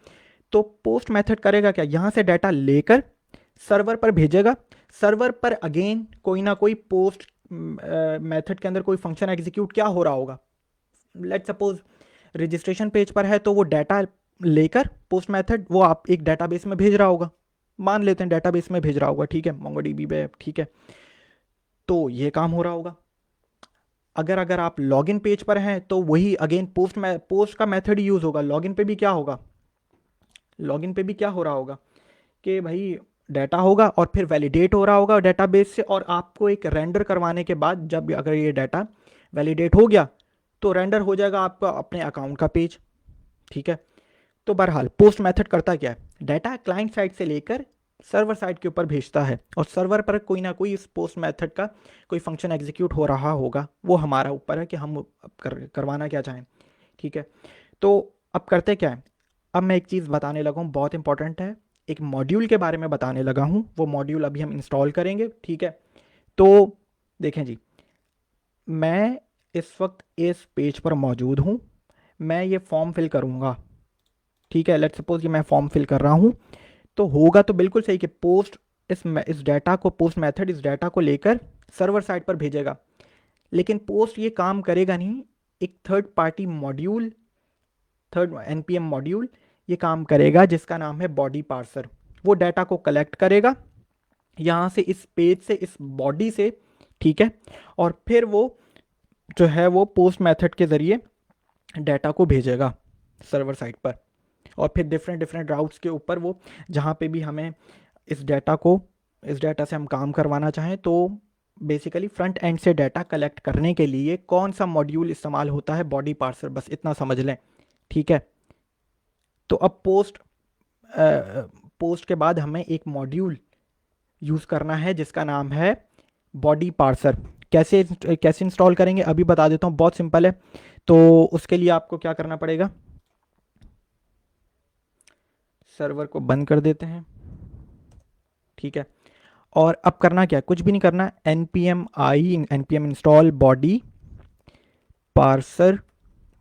तो पोस्ट मेथड करेगा क्या? यहाँ से डाटा लेकर सर्वर पर भेजेगा। सर्वर पर अगेन कोई ना कोई पोस्ट मेथड के अंदर कोई फंक्शन एग्जीक्यूट क्या हो रहा होगा, लेट सपोज रजिस्ट्रेशन पेज पर है तो वो डाटा लेकर पोस्ट मेथड वो आप एक डाटाबेस में भेज रहा होगा, मान लेते हैं डाटाबेस में भेज रहा होगा, ठीक है, मोंगोडीबी पे, ठीक है, तो ये काम हो रहा होगा। अगर अगर आप लॉगिन पेज पर हैं तो वही अगेन पोस्ट का मेथड ही यूज होगा। लॉगिन पे भी क्या होगा? लॉगिन पे भी क्या हो रहा होगा कि भाई डाटा होगा और फिर वैलिडेट हो रहा होगा डेटाबेस से, और आपको एक रेंडर करवाने के बाद जब अगर ये डाटा वैलिडेट हो गया तो रेंडर हो जाएगा आपका अपने अकाउंट का पेज। ठीक है, तो बहरहाल पोस्ट मेथड करता क्या है? डाटा क्लाइंट साइड से लेकर सर्वर साइड के ऊपर भेजता है, और सर्वर पर कोई ना कोई इस पोस्ट मेथड का कोई फंक्शन एग्जीक्यूट हो रहा होगा, वो हमारा ऊपर है कि हम अब करवाना क्या चाहें। ठीक है, तो अब करते क्या है? अब मैं एक चीज़ बताने लगा हूँ, बहुत इंपॉर्टेंट है, एक मॉड्यूल के बारे में बताने लगा हूँ, वो मॉड्यूल अभी हम इंस्टॉल करेंगे। ठीक है, तो देखें जी, मैं इस वक्त इस पेज पर मौजूद हूँ, मैं ये फॉर्म फिल करूँगा। ठीक है, लेट्स सपोज कि मैं फॉर्म फिल कर रहा हूँ, तो होगा तो बिल्कुल सही कि पोस्ट इस डाटा को, पोस्ट मेथड इस डाटा को लेकर सर्वर साइड पर भेजेगा, लेकिन पोस्ट ये काम करेगा नहीं, एक third party module, third NPM module ये काम करेगा जिसका नाम है बॉडी पार्सर। वो डाटा को कलेक्ट करेगा यहाँ से, इस पेज से, इस बॉडी से, ठीक है, और फिर वो जो है वो पोस्ट मेथड के ज़रिए डाटा को भेजेगा सर्वर साइड पर, और फिर डिफरेंट डिफरेंट राउट्स के ऊपर वो जहाँ पे भी हमें इस डाटा को, इस डाटा से हम काम करवाना चाहें, तो बेसिकली फ्रंट एंड से डाटा कलेक्ट करने के लिए कौन सा मॉड्यूल इस्तेमाल होता है? बॉडी पार्सर, बस इतना समझ लें। ठीक है, तो अब पोस्ट के बाद हमें एक मॉड्यूल यूज़ करना है जिसका नाम है बॉडी पार्सर। कैसे कैसे इंस्टॉल करेंगे अभी बता देता हूँ, बहुत सिंपल है। तो उसके लिए आपको क्या करना पड़ेगा, सर्वर को बंद कर देते हैं। ठीक है, और अब करना क्या है? कुछ भी नहीं करना, npm install body parser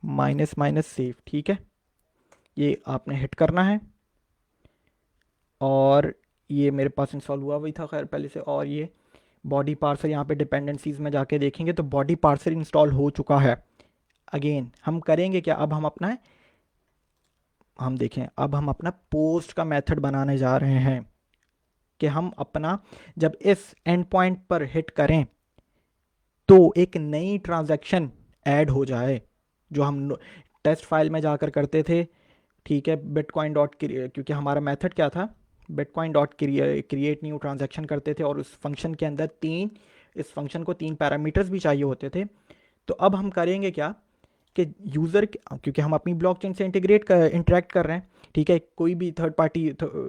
-- save. ठीक है, ये आपने हिट करना है, और ये मेरे पास इंस्टॉल हुआ हुआ था खैर पहले से, और ये बॉडी पार्सर यहाँ पे डिपेंडेंसीज में जाके देखेंगे तो बॉडी पार्सर इंस्टॉल हो चुका है। अगेन हम करेंगे क्या? अब हम अपना, हम देखें, अब हम अपना पोस्ट का मेथड बनाने जा रहे हैं कि हम अपना जब इस एंड पॉइंट पर हिट करें तो एक नई ट्रांजैक्शन ऐड हो जाए, जो हम टेस्ट फाइल में जाकर करते थे। ठीक है, बिटकॉइन डॉट, क्योंकि हमारा मेथड क्या था, bitcoin dot create new transaction करते थे, और उस फंक्शन के अंदर इस फंक्शन को 3 पैरामीटर्स भी चाहिए होते थे। तो अब हम करेंगे क्या कि यूज़र, क्योंकि हम अपनी ब्लॉकचेन से इंटरेक्ट कर रहे हैं, ठीक है, कोई भी थर्ड पार्टी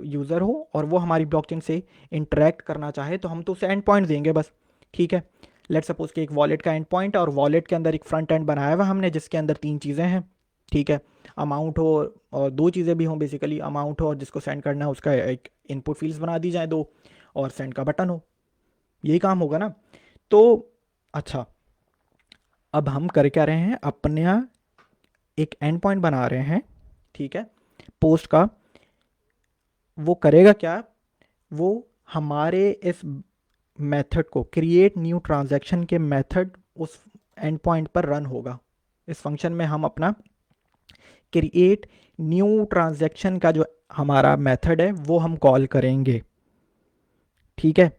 यूज़र हो और वो हमारी ब्लॉकचेन से इंटरेक्ट करना चाहे तो हम तो उसे एंड पॉइंट देंगे बस। ठीक है, लेट सपोज कि एक वॉलेट का एंड पॉइंट है, और वॉलेट के अंदर एक फ्रंट एंड बनाया हुआ हमने जिसके अंदर 3 चीज़ें हैं। ठीक है, अमाउंट हो, और 2 चीज़ें भी हों, बेसिकली अमाउंट हो और जिसको सेंड करना है उसका एक इनपुट फील्ड्स बना दी जाए 2, और सेंड का बटन हो, यही काम होगा ना। तो अच्छा, अब हम कर क्या रहे हैं? अपने एक एंड पॉइंट बना रहे हैं, ठीक है, पोस्ट का। वो करेगा क्या? वो हमारे इस मेथड को, क्रिएट न्यू ट्रांजैक्शन के मेथड उस एंड पॉइंट पर रन होगा। इस फंक्शन में हम अपना क्रिएट न्यू ट्रांजैक्शन का जो हमारा मेथड है वो हम कॉल करेंगे। ठीक है,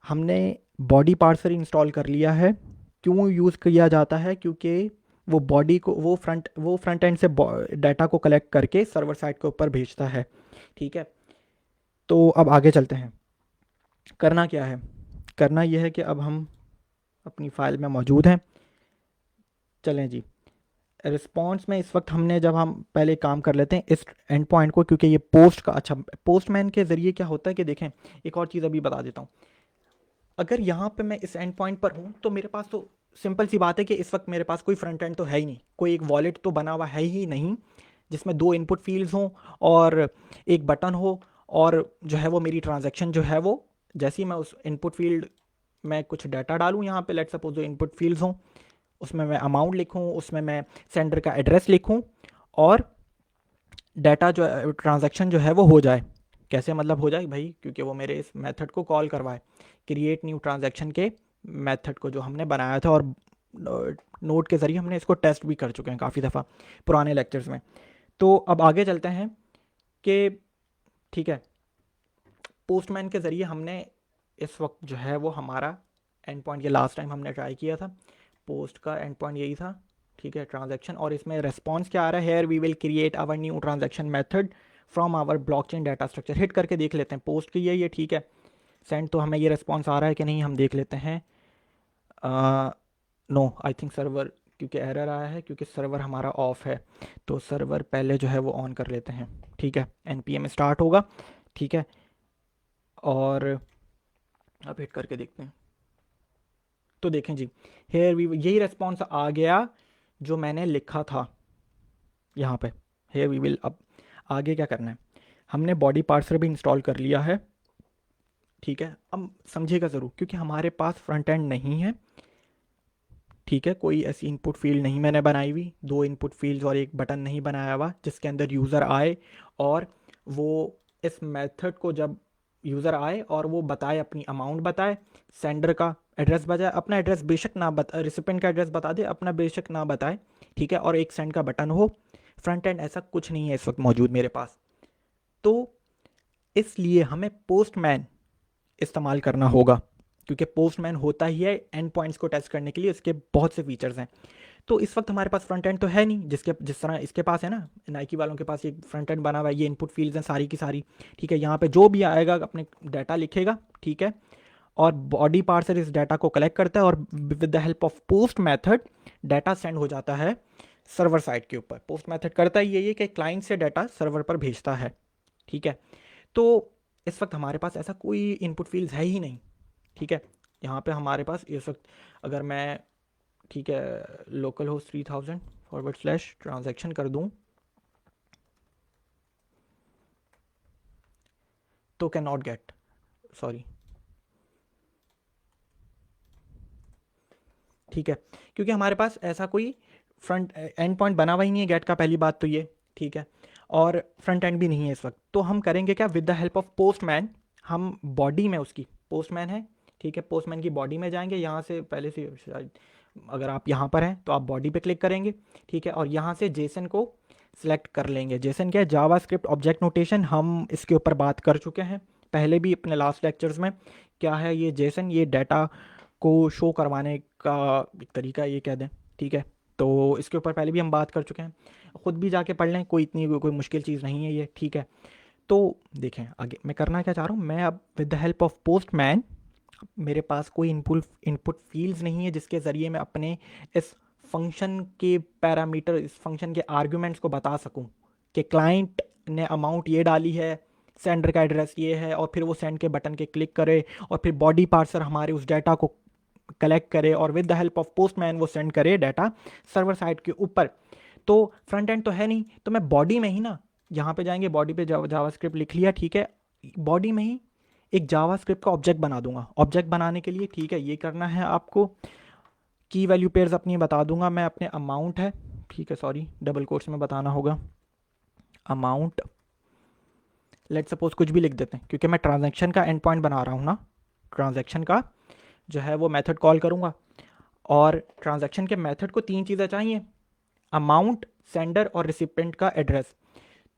हमने बॉडी पार्सर इंस्टॉल कर लिया है। क्यों यूज़ किया जाता है? क्योंकि वो बॉडी को, वो फ्रंट एंड से डाटा को कलेक्ट करके सर्वर साइड के ऊपर भेजता है। ठीक है, तो अब आगे चलते हैं। करना क्या है? करना यह है कि अब हम अपनी फ़ाइल में मौजूद हैं। चलें जी, रिस्पॉन्स में इस वक्त हमने, जब हम पहले काम कर लेते हैं इस एंड पॉइंट को, क्योंकि ये पोस्ट का, अच्छा पोस्टमैन के ज़रिए क्या होता है कि देखें, एक और चीज़ अभी बता देता हूँ। अगर यहाँ पे मैं इस एंड पॉइंट पर हूँ तो मेरे पास तो सिंपल सी बात है कि इस वक्त मेरे पास कोई फ्रंट एंड तो है ही नहीं, कोई एक वॉलेट तो बना हुआ है ही नहीं जिसमें दो इनपुट फील्ड्स हों और एक बटन हो, और जो है वो मेरी ट्रांजैक्शन जो है वो, जैसे ही मैं उस इनपुट फील्ड में कुछ डाटा डालूँ, यहाँ पे लेट सपोज जो इनपुट फील्ड्स हों, उसमें मैं अमाउंट लिखूँ, उसमें मैं सेंडर का एड्रेस लिखूँ, और डाटा जो ट्रांजैक्शन जो है वो हो जाए। कैसे मतलब हो जाए भाई, क्योंकि वो मेरे इस मेथड को कॉल करवाए, क्रिएट न्यू ट्रांजैक्शन के मेथड को जो हमने बनाया था, और नोट के ज़रिए हमने इसको टेस्ट भी कर चुके हैं काफ़ी दफ़ा पुराने लेक्चर्स में। तो अब आगे चलते हैं कि ठीक है, पोस्टमैन के ज़रिए हमने इस वक्त जो है वो हमारा एंड पॉइंट, ये लास्ट टाइम हमने ट्राई किया था, पोस्ट का एंड पॉइंट यही था, ठीक है, ट्रांजैक्शन। और इसमें रेस्पॉन्स क्या आ रहा है, here we will create our new transaction method from our blockchain data structure. Hit करके देख लेते हैं पोस्ट की ये ठीक है। सेंड तो हमें ये रेस्पॉन्स आ रहा है कि नहीं, हम देख लेते हैं। नो, आई थिंक सर्वर, क्योंकि एरर आया है क्योंकि सर्वर हमारा ऑफ है, तो सर्वर पहले जो है वो ऑन कर लेते हैं, ठीक है, npm स्टार्ट होगा, ठीक है, और अब हिट करके देखते हैं। तो देखें जी, हेयर वी, यही रेस्पॉन्स आ गया जो मैंने लिखा था यहाँ पे, हेयर वी विल। अब आगे क्या करना है, हमने बॉडी पार्सर भी इंस्टॉल कर लिया है, ठीक है। अब समझिएगा ज़रूर, क्योंकि हमारे पास फ्रंट एंड नहीं है, ठीक है, कोई ऐसी इनपुट फील्ड नहीं मैंने बनाई हुई, दो इनपुट फील्ड्स और एक बटन नहीं बनाया हुआ जिसके अंदर यूज़र आए और वो इस मेथड को, जब यूज़र आए और वो बताए, अपनी अमाउंट बताए, सेंडर का एड्रेस बताए, अपना एड्रेस बेशक ना बता, रिसिपेंट का एड्रेस बता दे, अपना बेशक ना बताए, ठीक है, और एक सेंड का बटन हो। फ्रंट एंड ऐसा कुछ नहीं है इस वक्त मौजूद मेरे पास, तो इसलिए हमें पोस्टमैन इस्तेमाल करना होगा, क्योंकि पोस्टमैन होता ही है एंड पॉइंट्स को टेस्ट करने के लिए, इसके बहुत से फीचर्स हैं। तो इस वक्त हमारे पास फ्रंट एंड तो है नहीं, जिस तरह इसके पास है ना, नाइकी वालों के पास ये फ्रंट एंड बना हुआ है, ये इनपुट फील्ड्स हैं सारी की सारी, ठीक है, यहाँ पे जो भी आएगा अपने डाटा लिखेगा, ठीक है, और बॉडी पार्ट से इस डाटा को कलेक्ट करता है, और with the help of post method data send हो जाता है सर्वर साइड के ऊपर। पोस्ट मेथड करता ही यही है कि क्लाइंट से डाटा सर्वर पर भेजता है, ठीक है। तो इस वक्त हमारे पास ऐसा कोई इनपुट फील्ड्स है ही नहीं, ठीक है। यहाँ पे हमारे पास इस वक्त, अगर मैं, ठीक है, लोकल होस्ट 3000 / ट्रांजैक्शन कर दूँ, तो कैन नॉट गेट, सॉरी, ठीक है, क्योंकि हमारे पास ऐसा कोई फ्रंट एंड पॉइंट बना हुआ ही नहीं है गेट का, पहली बात तो ये, ठीक है, और फ्रंट एंड भी नहीं है इस वक्त। तो हम करेंगे क्या, with the help of postman, हम बॉडी में उसकी, पोस्टमैन है, ठीक है, पोस्टमैन की बॉडी में जाएंगे, यहाँ से पहले से शायद, अगर आप यहाँ पर हैं तो आप बॉडी पे क्लिक करेंगे, ठीक है, और यहाँ से जेसन को सिलेक्ट कर लेंगे। जेसन क्या है, जावा स्क्रिप्ट ऑब्जेक्ट नोटेशन, हम इसके ऊपर बात कर चुके हैं पहले भी अपने लास्ट लेक्चर्स में। क्या है ये जेसन, ये डाटा को शो करवाने का एक तरीका, ये कह दें, ठीक है, तो इसके ऊपर पहले भी हम बात कर चुके हैं, ख़ुद भी जाके पढ़ लें, कोई इतनी कोई मुश्किल चीज़ नहीं है ये, ठीक है। तो देखें आगे मैं करना क्या चाह रहा हूँ, मैं अब with the help of postman, मेरे पास कोई इनपुट फील्ड्स नहीं है जिसके ज़रिए मैं अपने इस फंक्शन के पैरामीटर, इस फंक्शन के आर्ग्यूमेंट्स को बता सकूं कि क्लाइंट ने अमाउंट ये डाली है, सेंडर का एड्रेस ये है, और फिर वो सेंड के बटन के क्लिक करे, और फिर बॉडी पार्सर हमारे उस डाटा को कलेक्ट करे, और with the help of postman वो सेंड करे डाटा सर्वर साइड के ऊपर। तो फ्रंट एंड तो है नहीं, तो मैं बॉडी में ही ना, यहाँ पे जाएंगे, बॉडी पे जावास्क्रिप्ट लिख लिया, ठीक है, बॉडी में ही एक जावास्क्रिप्ट का ऑब्जेक्ट बना दूंगा। ऑब्जेक्ट बनाने के लिए, ठीक है, ये करना है आपको, की वैल्यू पेयर्स अपनी बता दूंगा मैं, अपने अमाउंट है, ठीक है, सॉरी डबल कोट्स में बताना होगा, अमाउंट, लेट सपोज कुछ भी लिख देते हैं, क्योंकि मैं ट्रांजैक्शन का एंड पॉइंट बना रहा हूँ ना, ट्रांजैक्शन का जो है वो मेथड कॉल करूँगा, और ट्रांजैक्शन के मेथड को तीन चीज़ें चाहिए, अमाउंट, सेंडर और रिसिपेंट का एड्रेस।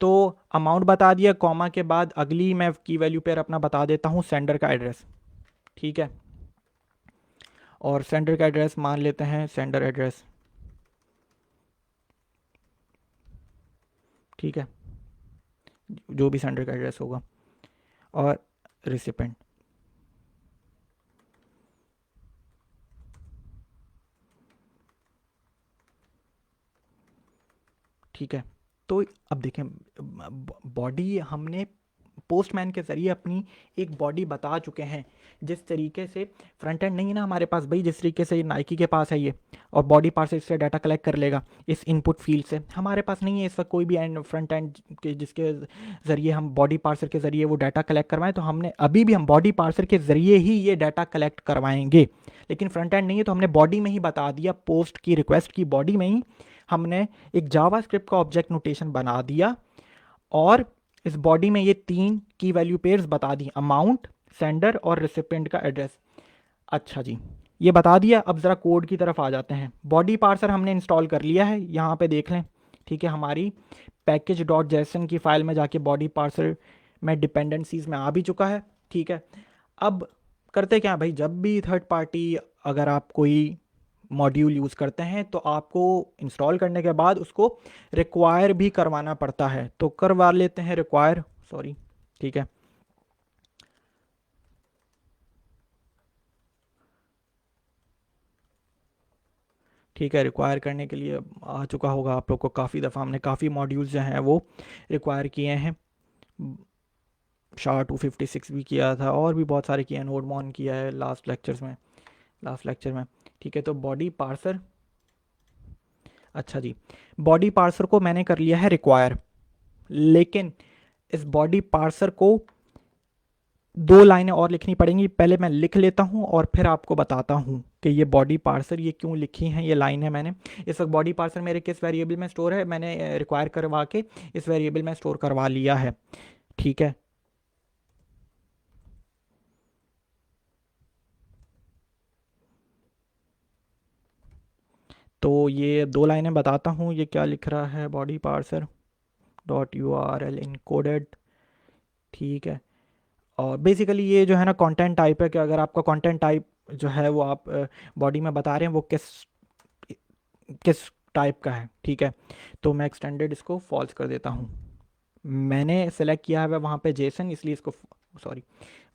तो अमाउंट बता दिया, कॉमा के बाद अगली मैं की वैल्यू पेयर अपना बता देता हूँ सेंडर का एड्रेस, ठीक है, और सेंडर का एड्रेस मान लेते हैं सेंडर एड्रेस, ठीक है, जो भी सेंडर का एड्रेस होगा, और रिसिपेंट, ठीक है। तो अब देखें, बॉडी हमने पोस्टमैन के ज़रिए अपनी एक बॉडी बता चुके हैं। जिस तरीके से फ्रंट एंड नहीं है ना हमारे पास भाई, जिस तरीके से नाइकी के पास है ये, और बॉडी पार्ट से इससे डाटा कलेक्ट कर लेगा इस इनपुट फील्ड से, हमारे पास नहीं है इस वक्त कोई भी एंड फ्रंट एंड के जिसके ज़रिए हम बॉडी पार्सर के ज़रिए वो डाटा कलेक्ट करवाएं। तो हमने अभी भी हम बॉडी पार्सर के ज़रिए ही ये डाटा कलेक्ट करवाएंगे, लेकिन फ्रंट एंड नहीं है तो हमने बॉडी में ही बता दिया, पोस्ट की रिक्वेस्ट की बॉडी में ही हमने एक जावास्क्रिप्ट का ऑब्जेक्ट नोटेशन बना दिया, और इस बॉडी में ये 3 की वैल्यू पेयर्स बता दी, अमाउंट, सेंडर और रिसिपेंट का एड्रेस। अच्छा जी, ये बता दिया। अब ज़रा कोड की तरफ आ जाते हैं। बॉडी पार्सर हमने इंस्टॉल कर लिया है, यहाँ पे देख लें। ठीक है, हमारी पैकेज डॉट जेसन की फाइल में जाके बॉडी पार्सर में डिपेंडेंसीज में आ भी चुका है। ठीक है, अब करते क्या भाई, जब भी थर्ड पार्टी अगर आप कोई मॉड्यूल यूज़ करते हैं तो आपको इंस्टॉल करने के बाद उसको रिक्वायर भी करवाना पड़ता है, तो करवा लेते हैं रिक्वायर, सॉरी। ठीक है, ठीक है, रिक्वायर करने के लिए आ चुका होगा आप लोग को। काफ़ी दफ़ा हमने काफ़ी मॉड्यूल्स जो हैं वो रिक्वायर किए हैं। SHA-256 भी किया था, और भी बहुत सारे किए हैं, नोडमॉन किया है लास्ट लेक्चर में। ठीक है, तो बॉडी पार्सर, अच्छा जी, बॉडी पार्सर को मैंने कर लिया है रिक्वायर, लेकिन इस बॉडी पार्सर को 2 लाइनें और लिखनी पड़ेंगी। पहले मैं लिख लेता हूँ और फिर आपको बताता हूँ कि ये बॉडी पार्सर ये क्यों लिखी हैं ये लाइन है मैंने। इस वक्त बॉडी पार्सर मेरे किस वेरिएबल में स्टोर है, मैंने रिक्वायर करवा के इस वेरिएबल में स्टोर करवा लिया है। ठीक है, तो ये 2 लाइनें बताता हूँ ये क्या लिख रहा है, body parser dot URL encoded. ठीक है, और बेसिकली ये जो है ना कंटेंट टाइप है, कि अगर आपका कंटेंट टाइप जो है वो आप बॉडी में बता रहे हैं वो किस किस टाइप का है। ठीक है, तो मैं एक्सटेंडेड इसको फॉल्स कर देता हूँ। मैंने सेलेक्ट किया है वहाँ पे जेसन, इसलिए इसको सॉरी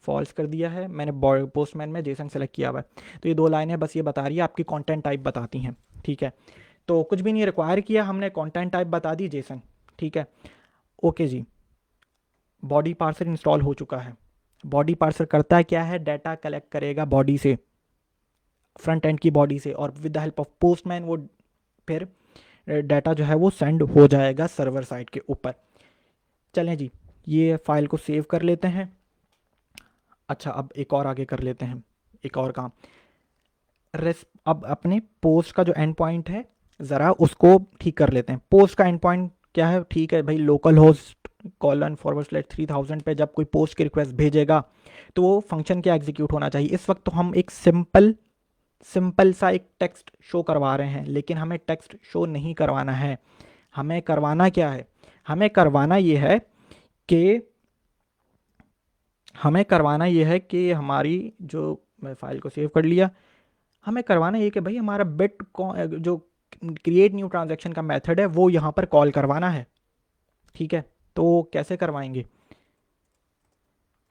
फॉल्स कर दिया है मैंने, पोस्टमैन में जेसन सेलेक्ट किया हुआ है। तो ये 2 लाइनें बस ये बता रही है, आपकी कंटेंट टाइप बताती हैं। ठीक है, तो कुछ भी नहीं रिक्वायर किया हमने, कंटेंट टाइप बता दी जेसन। ठीक है, ओके जी, बॉडी पार्सर इंस्टॉल हो चुका है। बॉडी पार्सर करता क्या है, डाटा कलेक्ट करेगा बॉडी से, फ्रंट एंड की बॉडी से, और with the help of postman वो फिर डाटा जो है वो सेंड हो जाएगा सर्वर साइड के ऊपर। चलें जी, ये फाइल को सेव कर लेते हैं। अच्छा, अब एक और आगे कर लेते हैं, एक और काम। अब अपने पोस्ट का जो एंड पॉइंट है ज़रा उसको ठीक कर लेते हैं। पोस्ट का एंड पॉइंट क्या है, ठीक है भाई, लोकल होस्ट :/3000 पे जब कोई पोस्ट की रिक्वेस्ट भेजेगा तो वो फंक्शन क्या एग्जीक्यूट होना चाहिए। इस वक्त तो हम एक सिंपल सा एक टेक्स्ट शो करवा रहे हैं, लेकिन हमें टेक्स्ट शो नहीं करवाना है। हमें करवाना क्या है, हमें करवाना ये है कि हमारी जो, मैं फाइल को सेव कर लिया, हमें करवाना ये कि भाई हमारा बिट जो क्रिएट न्यू ट्रांजैक्शन का मेथड है वो यहाँ पर कॉल करवाना है। ठीक है, तो कैसे करवाएंगे,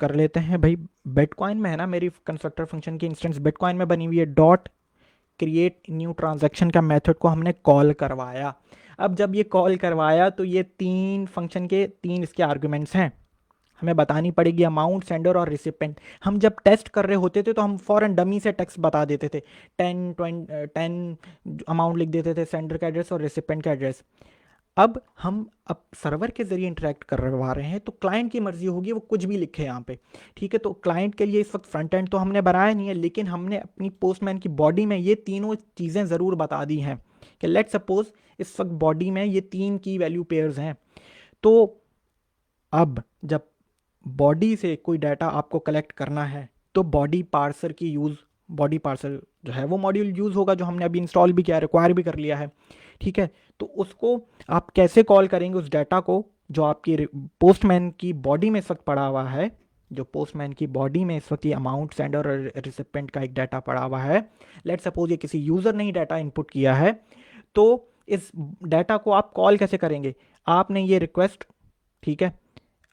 कर लेते हैं भाई। बिटकॉइन में है ना मेरी कंस्ट्रक्टर फंक्शन की इंस्टेंस बिटकॉइन में बनी हुई है, डॉट क्रिएट न्यू ट्रांजैक्शन का मेथड को हमने कॉल करवाया। अब जब ये कॉल करवाया तो ये 3 फंक्शन के 3 इसके आर्गुमेंट्स हैं, हमें बतानी पड़ेगी अमाउंट, सेंडर और रिसिपेंट। हम जब टेस्ट कर रहे होते थे तो हम फॉरन डमी से टेक्स्ट बता देते थे, 10 अमाउंट लिख देते थे, सेंडर का एड्रेस और रिसिपेंट का एड्रेस। अब सर्वर के जरिए इंटरेक्ट करवा रहे हैं तो क्लाइंट की मर्जी होगी वो कुछ भी लिखे यहाँ पे। ठीक है, तो क्लाइंट के लिए इस वक्त फ्रंट एंड तो हमने बनाया नहीं है, लेकिन हमने अपनी पोस्टमैन की बॉडी में ये तीनों चीज़ें ज़रूर बता दी हैं कि लेट सपोज इस वक्त बॉडी में ये 3 की वैल्यू पेयर्स हैं। तो अब जब बॉडी से कोई डाटा आपको कलेक्ट करना है तो बॉडी पार्सर जो है वो मॉड्यूल यूज़ होगा, जो हमने अभी इंस्टॉल भी किया, रिक्वायर भी कर लिया है। ठीक है, तो उसको आप कैसे कॉल करेंगे उस डाटा को जो आपकी पोस्टमैन की बॉडी में इस वक्त पड़ा हुआ है, जो पोस्टमैन की बॉडी में इस वक्त ये अमाउंट, सेंडर और रिसिपेंट का एक डाटा पड़ा हुआ है। लेट सपोज ये किसी यूज़र ने ही डाटा इनपुट किया है, तो इस डाटा को आप कॉल कैसे करेंगे, आपने ये रिक्वेस्ट, ठीक है,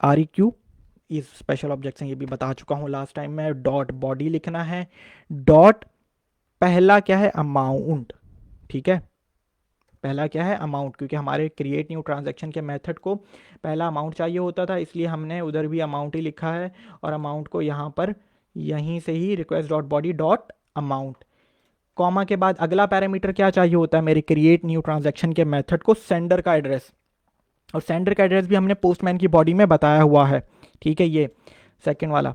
REQ इस स्पेशल ऑब्जेक्ट से ये भी बता चुका हूँ लास्ट टाइम में, डॉट बॉडी लिखना है, डॉट पहला क्या है, अमाउंट। ठीक है, पहला क्या है, अमाउंट, क्योंकि हमारे क्रिएट न्यू ट्रांजैक्शन के मेथड को पहला अमाउंट चाहिए होता था, इसलिए हमने उधर भी अमाउंट ही लिखा है और अमाउंट को यहाँ पर यहीं से ही request dot body dot amount, comma के बाद अगला पैरामीटर क्या चाहिए होता है मेरे क्रिएट न्यू ट्रांजैक्शन के मेथड को, सेंडर का एड्रेस, और सेंडर का एड्रेस भी हमने पोस्टमैन की बॉडी में बताया हुआ है, ठीक है, ये सेकंड वाला।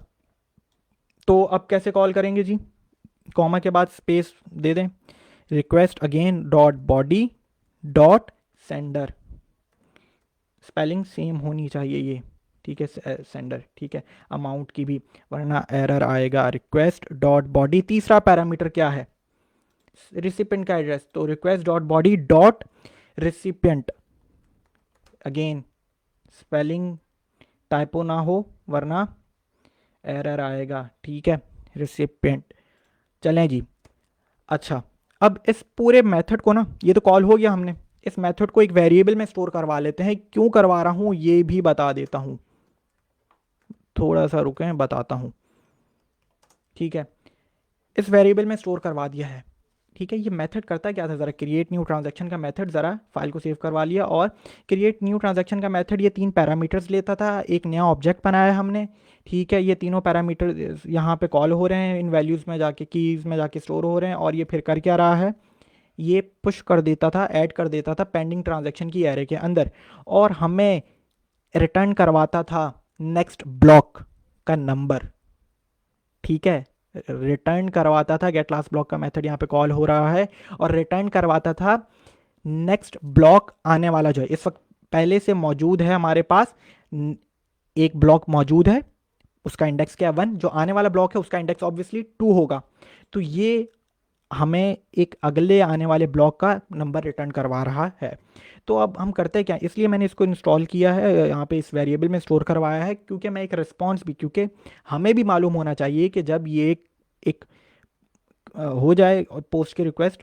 तो अब कैसे कॉल करेंगे जी, कॉमा के बाद स्पेस दे दें, request again dot body dot sender, spelling same होनी चाहिए ये, ठीक है, सेंडर, ठीक है, अमाउंट की भी, वरना एरर आएगा। रिक्वेस्ट डॉट बॉडी, तीसरा पैरामीटर क्या है, रिसिपिएंट का एड्रेस, तो request dot body dot recipient, again spelling typo ना हो वरना एरर आएगा, ठीक है, रिसिपिएंट। चलें जी, अच्छा अब इस पूरे मेथड को ना, ये तो कॉल हो गया हमने, इस मेथड को एक वेरिएबल में स्टोर करवा लेते हैं, क्यों करवा रहा हूं ये भी बता देता हूं, थोड़ा सा रुकें बताता हूं, ठीक है, इस वेरिएबल में स्टोर करवा दिया है, ठीक है। ये मेथड करता क्या था, ज़रा क्रिएट न्यू ट्रांजैक्शन का मेथड, ज़रा फाइल को सेव करवा लिया, और क्रिएट न्यू ट्रांजैक्शन का मेथड ये 3 पैरामीटर्स लेता था, एक नया ऑब्जेक्ट बनाया हमने, ठीक है, ये तीनों पैरामीटर यहाँ पे कॉल हो रहे हैं, इन वैल्यूज़ में जाके, कीज़ में जाके स्टोर हो रहे हैं, और ये फिर कर क्या रहा है, ये पुश कर देता था, ऐड कर देता था पेंडिंग ट्रांजैक्शन की एरे के अंदर, और हमें रिटर्न करवाता था नेक्स्ट ब्लॉक का नंबर, ठीक है, रिटर्न करवाता था, गेट लास्ट ब्लॉक का मेथड यहाँ पे कॉल हो रहा है, और रिटर्न करवाता था नेक्स्ट ब्लॉक आने वाला, जो है इस वक्त पहले से मौजूद है हमारे पास, एक ब्लॉक मौजूद है, उसका इंडेक्स क्या है 1, जो आने वाला ब्लॉक है उसका इंडेक्स ऑब्वियसली 2 होगा, तो ये हमें एक अगले आने वाले ब्लॉक का नंबर रिटर्न करवा रहा है। तो अब हम करते क्या, इसलिए मैंने इसको इंस्टॉल किया है यहाँ पे, इस वेरिएबल में स्टोर करवाया है, क्योंकि मैं एक रिस्पॉन्स भी, क्योंकि हमें भी मालूम होना चाहिए कि जब ये एक हो जाए पोस्ट की रिक्वेस्ट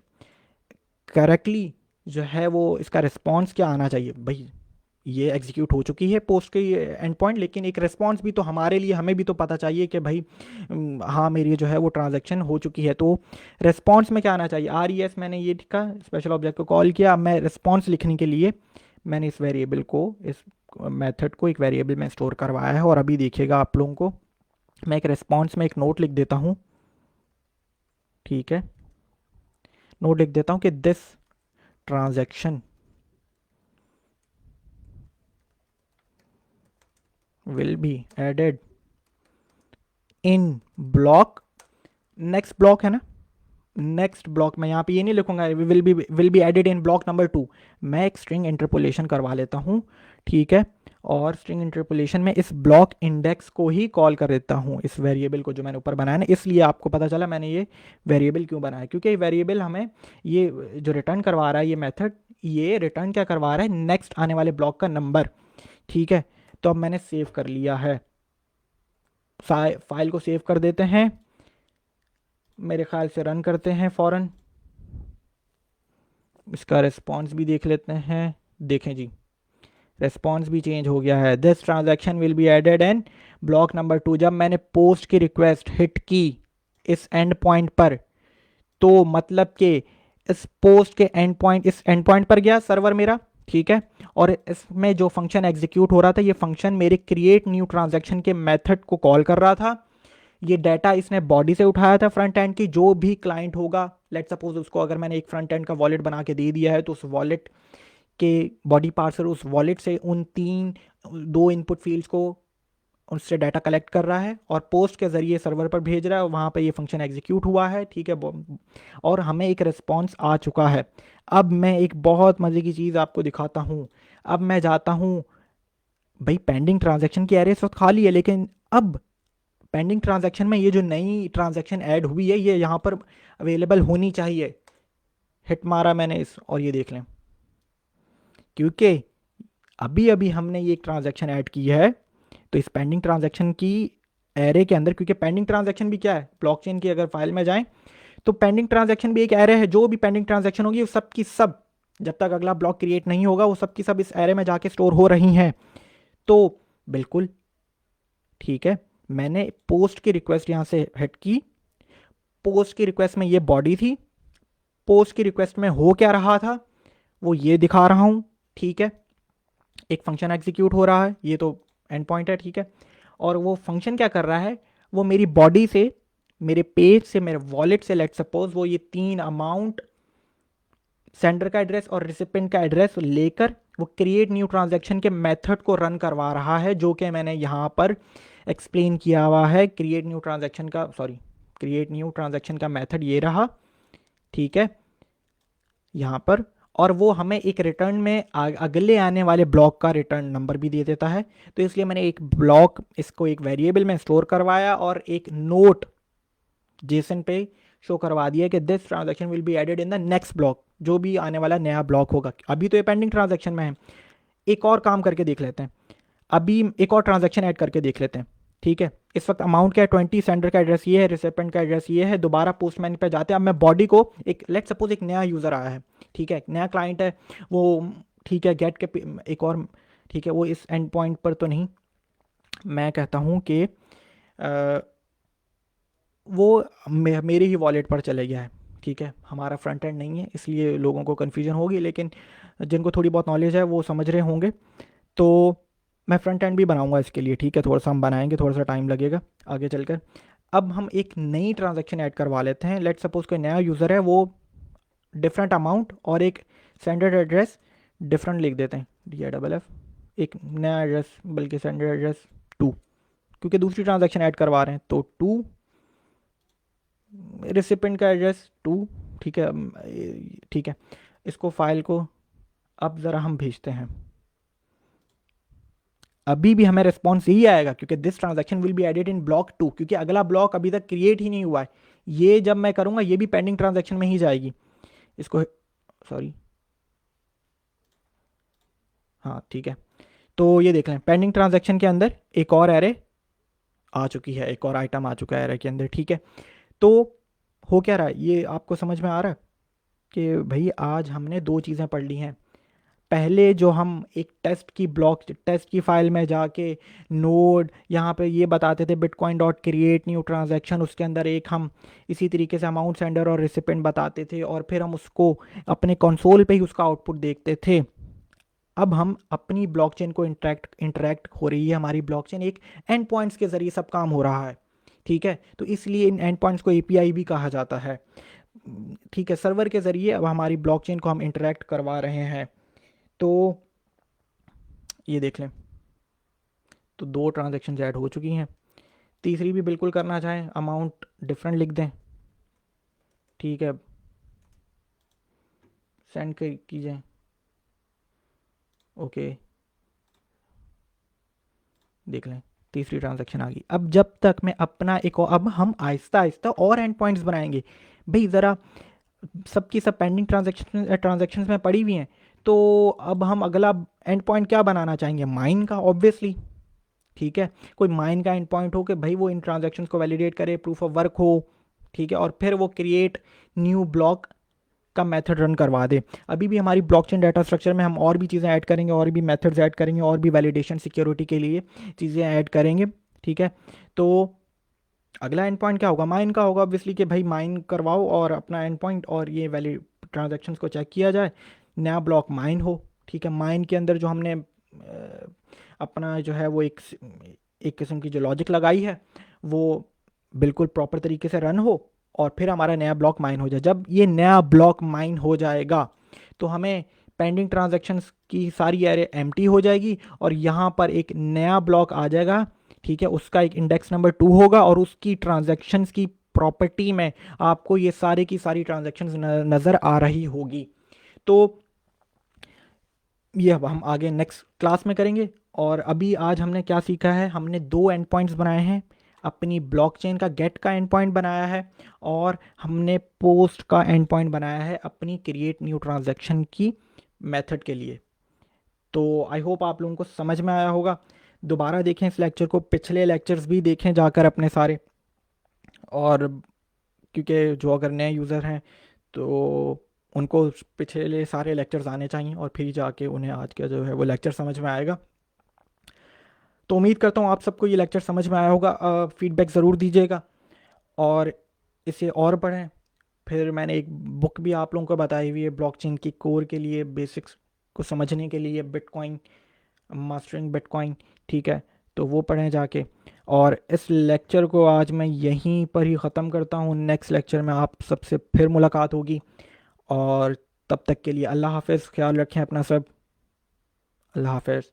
करेक्टली, जो है वो इसका रिस्पॉन्स क्या आना चाहिए, भाई ये एग्जीक्यूट हो चुकी है पोस्ट की एंड पॉइंट, लेकिन एक रिस्पॉन्स भी तो हमारे लिए, हमें भी तो पता चाहिए कि भाई हाँ मेरी जो है वो ट्रांजैक्शन हो चुकी है, तो रिस्पॉन्स में क्या आना चाहिए, RES, मैंने ये लिखा, स्पेशल ऑब्जेक्ट को कॉल किया, अब मैं रिस्पॉन्स लिखने के लिए मैंने इस वेरिएबल को, इस मेथड को एक वेरिएबल में स्टोर करवाया है, और अभी देखिएगा आप लोगों को, मैं एक रिस्पॉन्स में एक नोट लिख देता हूँ, ठीक है, नोट लिख देता हूँ कि this transaction will be added in block, next block है ना, नेक्स्ट ब्लॉक, मैं यहाँ पे ये नहीं लिखूंगा will be added in block number 2, मैं एक स्ट्रिंग इंटरपोलेशन करवा लेता हूँ, ठीक है, और स्ट्रिंग इंटरपोलेशन में इस ब्लॉक इंडेक्स को ही कॉल कर देता हूँ, इस वेरिएबल को जो मैंने ऊपर बनाया ना, इसलिए आपको पता चला मैंने ये वेरिएबल क्यों बनाया, क्योंकि ये वेरिएबल हमें ये जो रिटर्न करवा रहा है, ये मेथड ये रिटर्न क्या करवा रहा है, नेक्स्ट आने वाले ब्लॉक का नंबर, ठीक है। तो अब मैंने सेव कर लिया है, फाइल को सेव कर देते हैं, मेरे ख्याल से रन करते हैं फ़ौरन, इसका रिस्पॉन्स भी देख लेते हैं, देखें जी रिस्पॉन्स भी चेंज हो गया है, this transaction will be added and block number 2, जब मैंने पोस्ट की रिक्वेस्ट हिट की इस एंड पॉइंट पर, तो मतलब कि इस पोस्ट के एंड पॉइंट, इस एंड पॉइंट पर गया सर्वर मेरा, ठीक है, और इसमें जो फंक्शन एग्जीक्यूट हो रहा था, ये फंक्शन मेरे क्रिएट न्यू ट्रांजैक्शन के मेथड को कॉल कर रहा था, ये डाटा इसने बॉडी से उठाया था फ्रंट एंड की, जो भी क्लाइंट होगा, लेट सपोज उसको अगर मैंने एक फ्रंट एंड का वॉलेट बना के दे दिया है, तो उस वॉलेट के बॉडी पार्सर उस वॉलेट से उन 2 इनपुट फील्ड्स को, उससे डाटा कलेक्ट कर रहा है और पोस्ट के ज़रिए सर्वर पर भेज रहा है, वहाँ पे ये फंक्शन एग्जीक्यूट हुआ है, ठीक है, और हमें एक रिस्पॉन्स आ चुका है। अब मैं एक बहुत मज़े की चीज़ आपको दिखाता हूँ, अब मैं जाता हूँ, भाई पेंडिंग ट्रांजैक्शन की एरे इस वक्त खाली है, लेकिन अब पेंडिंग ट्रांजैक्शन में ये जो नई ट्रांजैक्शन ऐड हुई है, ये यहाँ पर अवेलेबल होनी चाहिए, हिट मारा मैंने इस, और ये देख लें, क्योंकि अभी अभी हमने ये एक ट्रांजैक्शन ऐड की है, तो इस पेंडिंग ट्रांजैक्शन की एरे के अंदर, क्योंकि पेंडिंग ट्रांजैक्शन भी क्या है, ब्लॉकचेन की अगर फाइल में जाएं तो पेंडिंग ट्रांजैक्शन भी एक एरे है, जो भी पेंडिंग ट्रांजैक्शन होगी वो सब की सब, जब तक अगला ब्लॉक क्रिएट नहीं होगा, वो सब की सब इस एरे में जाके स्टोर हो रही हैं। तो बिल्कुल ठीक है, मैंने पोस्ट की रिक्वेस्ट यहाँ से हिट की, पोस्ट की रिक्वेस्ट में ये बॉडी थी, पोस्ट की रिक्वेस्ट में हो क्या रहा था, वो ये दिखा रहा हूँ, ठीक है। एक फंक्शन एग्जीक्यूट हो रहा है, ये तो एंड पॉइंट है, ठीक है। और वो फंक्शन क्या कर रहा है, वो मेरी बॉडी से, मेरे पेज से, मेरे वॉलेट से, लेट सपोज वो ये तीन अमाउंट, सेंडर का एड्रेस और रिसिपेंट का एड्रेस लेकर वो क्रिएट न्यू ट्रांजैक्शन के मेथड को रन करवा रहा है, जो कि मैंने यहाँ पर एक्सप्लेन किया हुआ है। क्रिएट न्यू ट्रांजैक्शन का मेथड ये रहा, ठीक है, यहाँ पर। और वो हमें एक रिटर्न में अगले आने वाले ब्लॉक का रिटर्न नंबर भी दे देता है। तो इसलिए मैंने एक ब्लॉक, इसको एक वेरिएबल में स्टोर करवाया और एक नोट जेसन पे शो करवा दिया कि this transaction will be added in the next block, जो भी आने वाला नया ब्लॉक होगा। अभी तो ये पेंडिंग ट्रांजैक्शन में है, एक और काम करके देख लेते हैं। अभी एक और ट्रांजैक्शन ऐड करके देख लेते हैं, ठीक है। इस वक्त अमाउंट क्या है 20, सेंडर का एड्रेस ये है, रिसिपेंट का एड्रेस ये है। दोबारा पोस्टमैन पे जाते हैं। अब मैं बॉडी को, एक लेट सपोज एक नया यूज़र आया है, ठीक है, नया क्लाइंट है वो, ठीक है, गेट के एक और, ठीक है, वो इस एंड पॉइंट पर तो नहीं, मैं कहता हूँ कि वो मेरे ही वॉलेट पर चले गया है, ठीक है। हमारा फ्रंट एंड नहीं है, इसलिए लोगों को कन्फ्यूजन होगी, लेकिन जिनको थोड़ी बहुत नॉलेज है वो समझ रहे होंगे। तो मैं फ्रंट एंड भी बनाऊंगा इसके लिए, ठीक है, थोड़ा सा हम बनाएंगे, थोड़ा सा टाइम लगेगा आगे चलकर। अब हम एक नई ट्रांजैक्शन ऐड करवा लेते हैं। लेट सपोज कोई नया यूज़र है, वो डिफरेंट अमाउंट और एक सेंडर एड्रेस डिफरेंट लिख देते हैं, DIFF, एक नया एड्रेस, बल्कि सेंडर एड्रेस 2, क्योंकि दूसरी ट्रांजैक्शन ऐड करवा रहे हैं, तो 2, रिसिपेंट का एड्रेस 2, ठीक है, ठीक है। इसको फाइल को अब ज़रा हम भेजते हैं। अभी भी हमें रिस्पॉन्स यही आएगा, क्योंकि this transaction will be added in block 2, क्योंकि अगला ब्लॉक अभी तक क्रिएट ही नहीं हुआ है। ये जब मैं करूंगा ये भी पेंडिंग ट्रांजैक्शन में ही जाएगी। इसको, सॉरी, हाँ ठीक है। तो ये देख लें, पेंडिंग ट्रांजैक्शन के अंदर एक और एरे आ चुकी है, एक और आइटम आ चुका है एरे के अंदर, ठीक है। तो हो क्या रहा है, ये आपको समझ में आ रहा है कि भाई आज हमने दो चीज़ें पढ़ ली हैं। पहले जो हम एक टेस्ट की फाइल में जाके नोड यहाँ पे ये बताते थे bitcoin dot create new transaction, उसके अंदर एक हम इसी तरीके से अमाउंट सेंडर और रिसिपेंट बताते थे, और फिर हम उसको अपने कंसोल पे ही उसका आउटपुट देखते थे। अब हम अपनी ब्लॉकचेन को इंटरेक्ट हो रही है हमारी ब्लॉकचेन, एक एंड पॉइंट्स के ज़रिए सब काम हो रहा है, ठीक है। तो इसलिए इन एंड पॉइंट्स को API भी कहा जाता है, ठीक है। सर्वर के ज़रिए अब हमारी ब्लॉकचेन को हम इंटरेक्ट करवा रहे हैं। तो ये देख लें, तो दो ट्रांजैक्शन ऐड हो चुकी हैं। तीसरी भी बिल्कुल करना चाहें, अमाउंट डिफरेंट लिख दें, ठीक है, सेंड कीजिए, ओके, देख लें तीसरी ट्रांजैक्शन आ गई। अब जब तक मैं अपना एक और, अब हम आहिस्ता आहिस्ता और एंड पॉइंट्स बनाएंगे भाई। ज़रा सबकी सब पेंडिंग ट्रांजैक्शंस में पड़ी हुई हैं, तो अब हम अगला एंड पॉइंट क्या बनाना चाहेंगे, माइन का, ऑब्वियसली, ठीक है। कोई माइन का एंड पॉइंट हो कि भाई वो इन ट्रांजैक्शंस को वैलिडेट करे, प्रूफ ऑफ वर्क हो, ठीक है, और फिर वो क्रिएट न्यू ब्लॉक का मेथड रन करवा दे। अभी भी हमारी ब्लॉकचेन डाटा स्ट्रक्चर में हम और भी चीज़ें ऐड करेंगे, और भी मेथड्स ऐड करेंगे, और भी वैलिडेशन सिक्योरिटी के लिए चीज़ें ऐड करेंगे, ठीक है। तो अगला एंड पॉइंट क्या होगा, माइन का होगा ऑब्वियसली, कि भाई माइन करवाओ और अपना एंड पॉइंट और ये वैलिड ट्रांजेक्शन्स को चेक किया जाए, नया ब्लॉक माइन हो, ठीक है। माइन के अंदर जो हमने अपना जो है वो एक किस्म की जो लॉजिक लगाई है वो बिल्कुल प्रॉपर तरीके से रन हो, और फिर हमारा नया ब्लॉक माइन हो जाए। जब ये नया ब्लॉक माइन हो जाएगा तो हमें पेंडिंग ट्रांजैक्शंस की सारी एरे एम्प्टी हो जाएगी, और यहाँ पर एक नया ब्लॉक आ जाएगा, ठीक है। उसका एक इंडेक्स नंबर 2 होगा, और उसकी ट्रांजैक्शंस की प्रॉपर्टी में आपको ये सारे की सारी ट्रांजैक्शंस नज़र आ रही होगी। तो ये अब हम आगे नेक्स्ट क्लास में करेंगे। और अभी आज हमने क्या सीखा है, हमने दो एंड पॉइंट्स बनाए हैं। अपनी ब्लॉकचेन का गेट का एंड पॉइंट बनाया है, और हमने पोस्ट का एंड पॉइंट बनाया है अपनी क्रिएट न्यू ट्रांजैक्शन की मेथड के लिए। तो आई होप आप लोगों को समझ में आया होगा। दोबारा देखें इस लेक्चर को, पिछले लेक्चर्स भी देखें जाकर अपने सारे, और क्योंकि जो अगर नए यूज़र हैं तो उनको पिछले सारे लेक्चर्स आने चाहिए, और फिर जाके उन्हें आज का जो है वो लेक्चर समझ में आएगा। तो उम्मीद करता हूँ आप सबको ये लेक्चर समझ में आया होगा। फीडबैक ज़रूर दीजिएगा, और इसे और पढ़ें, फिर मैंने एक बुक भी आप लोगों को बताई हुई है ब्लॉकचेन की कोर के लिए, बेसिक्स को समझने के लिए, बिटकॉइन मास्टरिंग बिटकॉइन, ठीक है। तो वो पढ़ें जाके। और इस लेक्चर को आज मैं यहीं पर ही ख़त्म करता हूँ। नेक्स्ट लेक्चर में आप सबसे फिर मुलाकात होगी। और तब तक के लिए अल्लाह हाफ़िज़, ख्याल रखें अपना सब। अल्लाह हाफ़िज़।